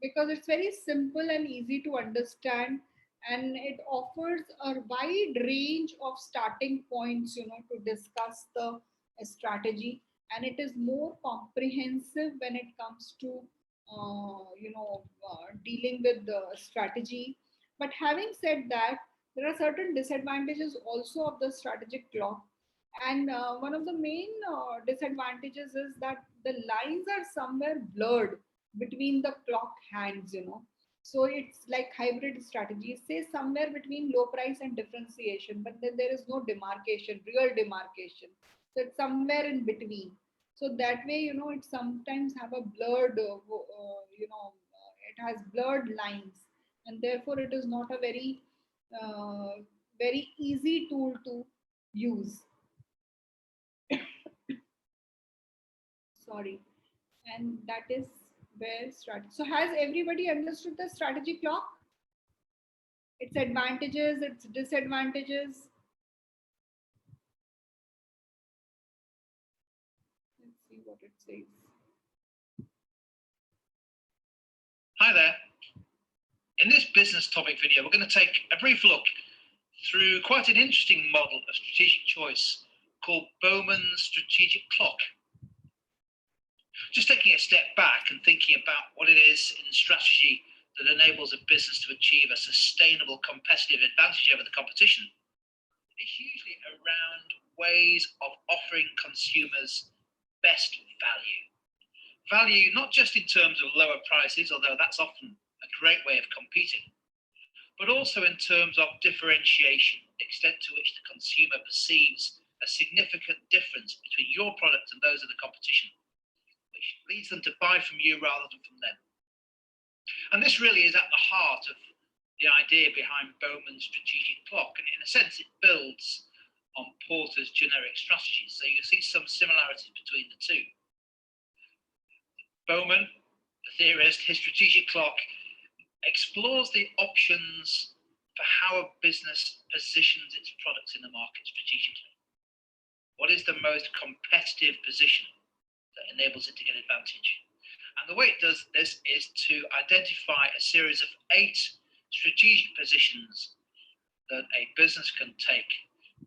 because it's very simple and easy to understand, and it offers a wide range of starting points, to discuss the strategy, and it is more comprehensive when it comes to dealing with the strategy. But having said that, there are certain disadvantages also of the strategic clock, and one of the main disadvantages is that the lines are somewhere blurred between the clock hands. So it's like hybrid strategy. It says somewhere between low price and differentiation, but then there is no demarcation, real demarcation. So it's somewhere in between. So that way, it sometimes have a blurred, it has blurred lines, and therefore it is not a uh, very easy tool to use. Sorry. And that is where strategy. So has everybody understood the strategy clock? Its advantages, its disadvantages. Let's see what it says. Hi there. In this business topic video, we're going to take a brief look through quite an interesting model of strategic choice called Bowman's strategic clock. Just taking a step back and thinking about what it is in strategy that enables a business to achieve a sustainable competitive advantage over the competition. It's usually around ways of offering consumers best value. Value not just in terms of lower prices, although that's often a great way of competing, but also in terms of differentiation, the extent to which the consumer perceives a significant difference between your product and those of the competition, which leads them to buy from you rather than from them. And this really is at the heart of the idea behind Bowman's strategic clock, and in a sense it builds on Porter's generic strategies, so you see some similarities between the two. Bowman, the theorist, his strategic clock explores the options for how a business positions its products in the market strategically. What is the most competitive position that enables it to get advantage? And the way it does this is to identify a series of 8 strategic positions that a business can take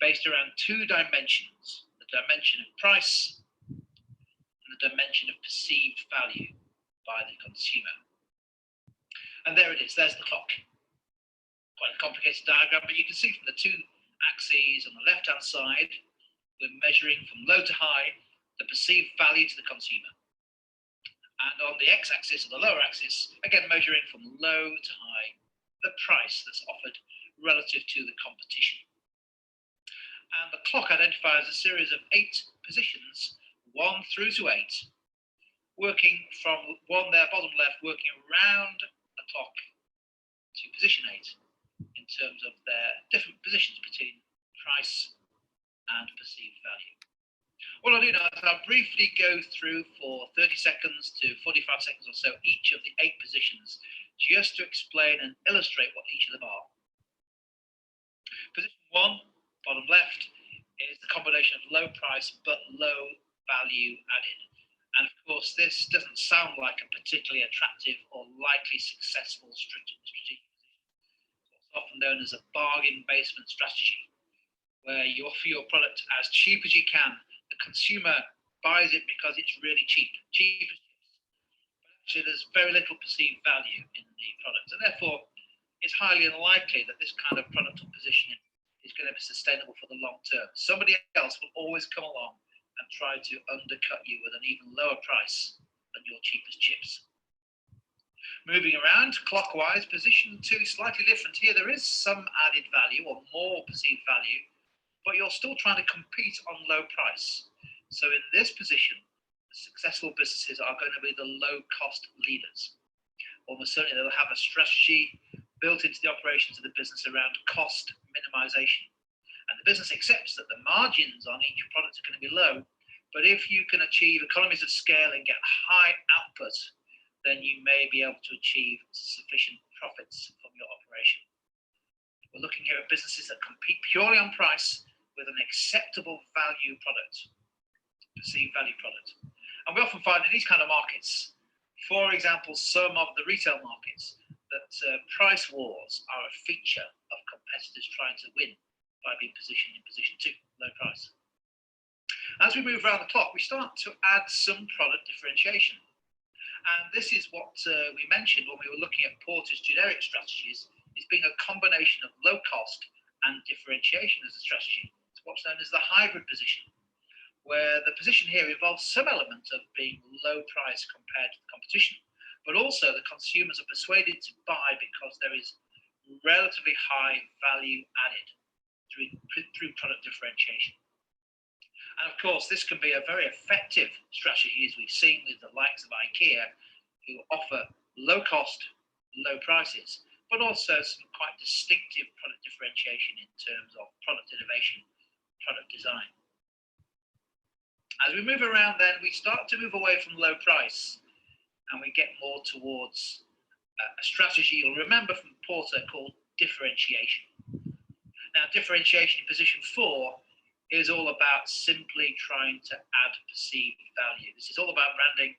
based around 2 dimensions, the dimension of price and the dimension of perceived value by the consumer. And there it is, there's the clock. Quite a complicated diagram, but you can see from the 2 axes on the left-hand side, we're measuring from low to high the perceived value to the consumer. And on the x-axis, or the lower axis, again measuring from low to high the price that's offered relative to the competition. And the clock identifies a series of 8 positions, 1 through to 8, working from 1 there, bottom left, working around the clock to position 8 in terms of their different positions between price and perceived value. What I'll do now is I'll briefly go through for 30 seconds to 45 seconds or so each of the 8 positions, just to explain and illustrate what each of them are. Position 1, bottom left, is the combination of low price but low value added. And of course, this doesn't sound like a particularly attractive or likely successful strategic position. It's often known as a bargain basement strategy, where you offer your product as cheap as you can. The consumer buys it because it's really cheap as chips. But actually, there's very little perceived value in the product, and therefore, it's highly unlikely that this kind of product or positioning is going to be sustainable for the long term. Somebody else will always come along and try to undercut you with an even lower price than your cheapest chips. Moving around clockwise, position 2 is slightly different here. There is some added value or more perceived value, but you're still trying to compete on low price. So in this position, the successful businesses are going to be the low-cost leaders. Almost certainly they'll have a strategy built into the operations of the business around cost minimization. And the business accepts that the margins on each product are going to be low, but if you can achieve economies of scale and get high output, then you may be able to achieve sufficient profits from your operation. We're looking here at businesses that compete purely on price with an acceptable value product, perceived value product. And we often find in these kind of markets, for example, some of the retail markets, that price wars are a feature of competitors trying to win by being positioned in position 2, low price. As we move around the clock, we start to add some product differentiation. And this is what we mentioned when we were looking at Porter's generic strategies, is being a combination of low cost and differentiation as a strategy. It's what's known as the hybrid position, where the position here involves some element of being low price compared to the competition, but also the consumers are persuaded to buy because there is relatively high value added through product differentiation. And of course, this can be a very effective strategy, as we've seen with the likes of IKEA, who offer low cost, low prices, but also some quite distinctive product differentiation in terms of product innovation, product design. As we move around then, we start to move away from low price and we get more towards a strategy you'll remember from Porter called differentiation. Now, differentiation in position 4 is all about simply trying to add perceived value. This is all about branding.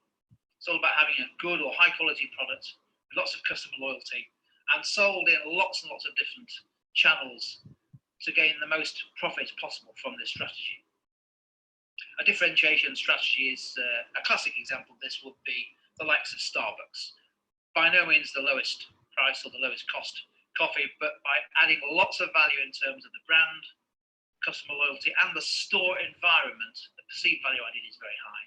It's all about having a good or high quality product with lots of customer loyalty and sold in lots and lots of different channels to gain the most profit possible from this strategy. A differentiation strategy is a classic example of this would be the likes of Starbucks. By no means the lowest price or the lowest cost coffee, but by adding lots of value in terms of the brand, customer loyalty, and the store environment, the perceived value added is very high.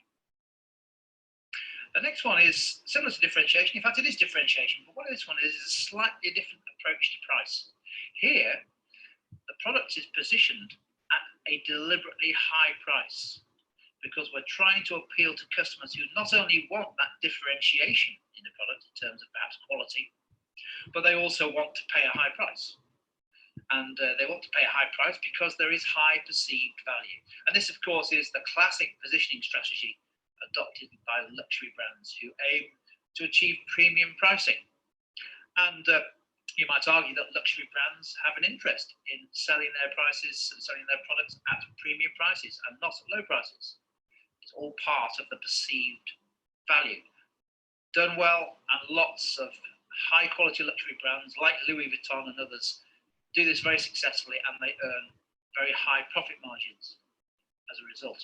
The next one is similar to differentiation. In fact, it is differentiation, but what this one is a slightly different approach to price. Here, the product is positioned at a deliberately high price because we're trying to appeal to customers who not only want that differentiation in the product in terms of perhaps quality, but they also want to pay a high price. And they want to pay a high price because there is high perceived value. And this, of course, is the classic positioning strategy adopted by luxury brands who aim to achieve premium pricing. And you might argue that luxury brands have an interest in selling their prices and selling their products at premium prices and not at low prices. It's all part of the perceived value. Done well, and lots of high quality luxury brands like Louis Vuitton and others do this very successfully, and they earn very high profit margins as a result.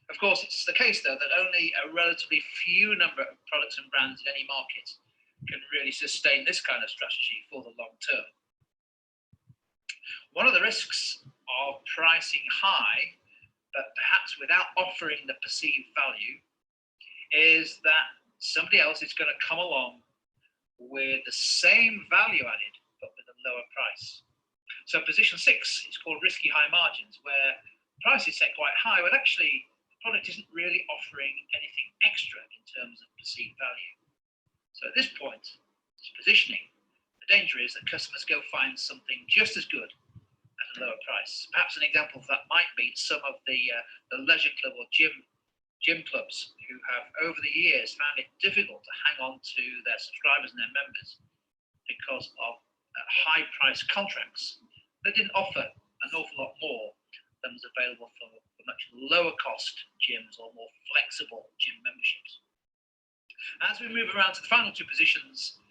Of course, it's the case, though, that only a relatively few number of products and brands in any market can really sustain this kind of strategy for the long term. One of the risks of pricing high, but perhaps without offering the perceived value, is that somebody else is going to come along with the same value added, but with a lower price. So position 6 is called risky high margins, where price is set quite high, but actually the product isn't really offering anything extra in terms of perceived value. So at this point, this positioning, the danger is that customers go find something just as good at a lower price. Perhaps an example of that might be some of the leisure club or gym clubs who have over the years found it difficult to hang on to their subscribers and their members because of high price contracts that didn't offer an awful lot more than was available for much lower cost gyms or more flexible gym memberships. As we move around to the final 2 positions,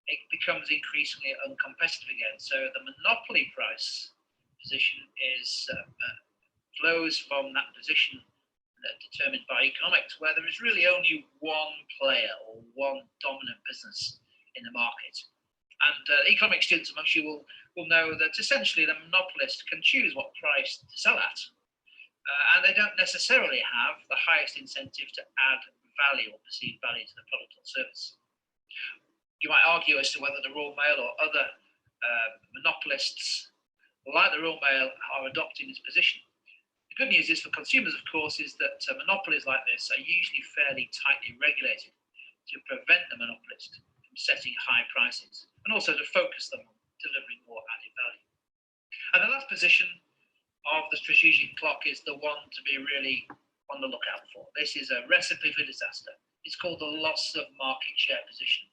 it becomes increasingly uncompetitive again. So the monopoly price position is flows from that position determined by economics, where there is really only one player or one dominant business in the market. And economic students amongst you will know that essentially the monopolist can choose what price to sell at, and they don't necessarily have the highest incentive to add value or perceived value to the product or service. You might argue as to whether the Royal Mail or other monopolists like the Royal Mail are adopting this position. The good news is for consumers, of course, is that monopolies like this are usually fairly tightly regulated to prevent the monopolist from setting high prices and also to focus them on delivering more added value. And the last position of the strategic clock is the one to be really on the lookout for. This is a recipe for disaster. It's called the loss of market share position.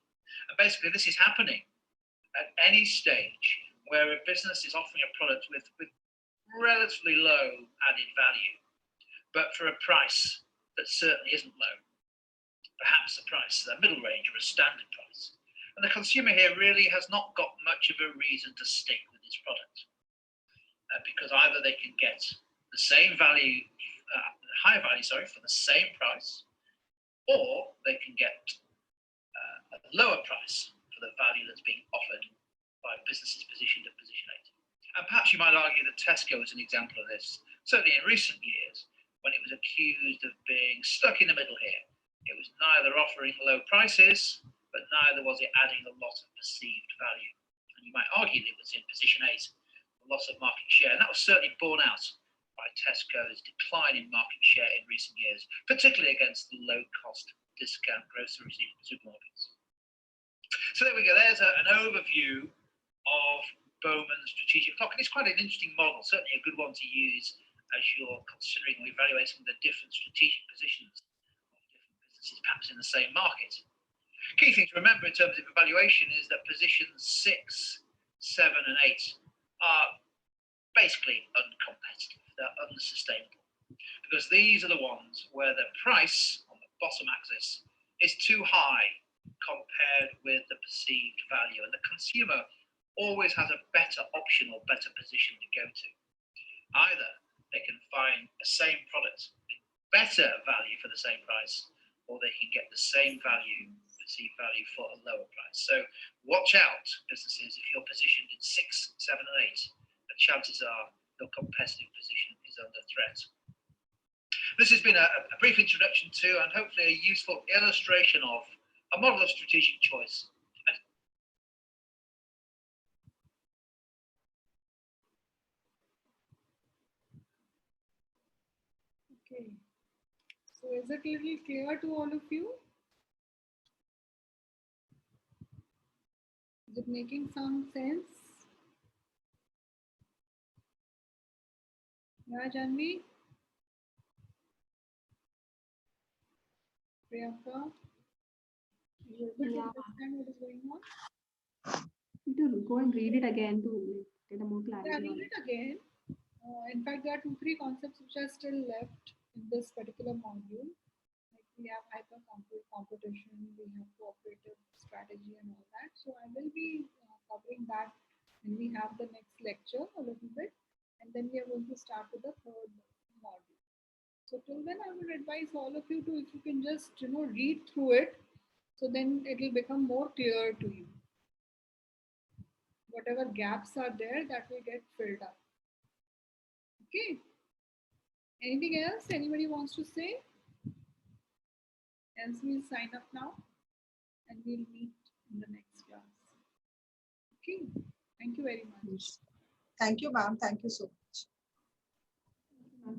And basically, this is happening at any stage where a business is offering a product with relatively low added value, but for a price that certainly isn't low, perhaps a price, a middle range or a standard price. And the consumer here really has not got much of a reason to stick with this product because either they can get the same value, higher value, for the same price, or they can get a lower price for the value that's being offered by businesses positioned at position 8. And perhaps you might argue that Tesco is an example of this, certainly in recent years, when it was accused of being stuck in the middle here. It was neither offering low prices, but neither was it adding a lot of perceived value. And you might argue that it was in position 8, a loss of market share, and that was certainly borne out by Tesco's decline in market share in recent years, particularly against the low-cost discount grocery supermarkets. So there we go, there's an overview of Bowman's strategic clock, and it's quite an interesting model, certainly a good one to use as you're considering or evaluating the different strategic positions of different businesses, perhaps in the same market. Key thing to remember in terms of evaluation is that positions 6, 7, and 8 are basically uncompetitive, they're unsustainable, because these are the ones where the price on the bottom axis is too high compared with the perceived value, and the consumer always has a better option or better position to go to. Either they can find the same product with better value for the same price, or they can get the same value, perceived value, for a lower price. So watch out, businesses, if you're positioned in 6, 7, and 8, the chances are your competitive position is under threat. This has been a brief introduction to, and hopefully a useful illustration of, a model of strategic choice. Okay. So is it little clear to all of you? Is it making some sense? Yeah, Janvi? Priyanka? You able to understand what is going on? To go and read it again to get a more clarity. Yeah, read it again. In fact, there are 2-3 concepts which are still left in this particular module. Like we have hyper competition, we have cooperative strategy, and all that. So I will be covering that when we have the next lecture a little bit, and then we are going to start with the third module. So till then, I would advise all of you to, if you can just read through it, so then it will become more clear to you. Whatever gaps are there, that will get filled up. Okay. Anything else anybody wants to say? Else we'll sign up now and we'll meet in the next class. Okay. Thank you very much. Thank you, ma'am. Thank you so much.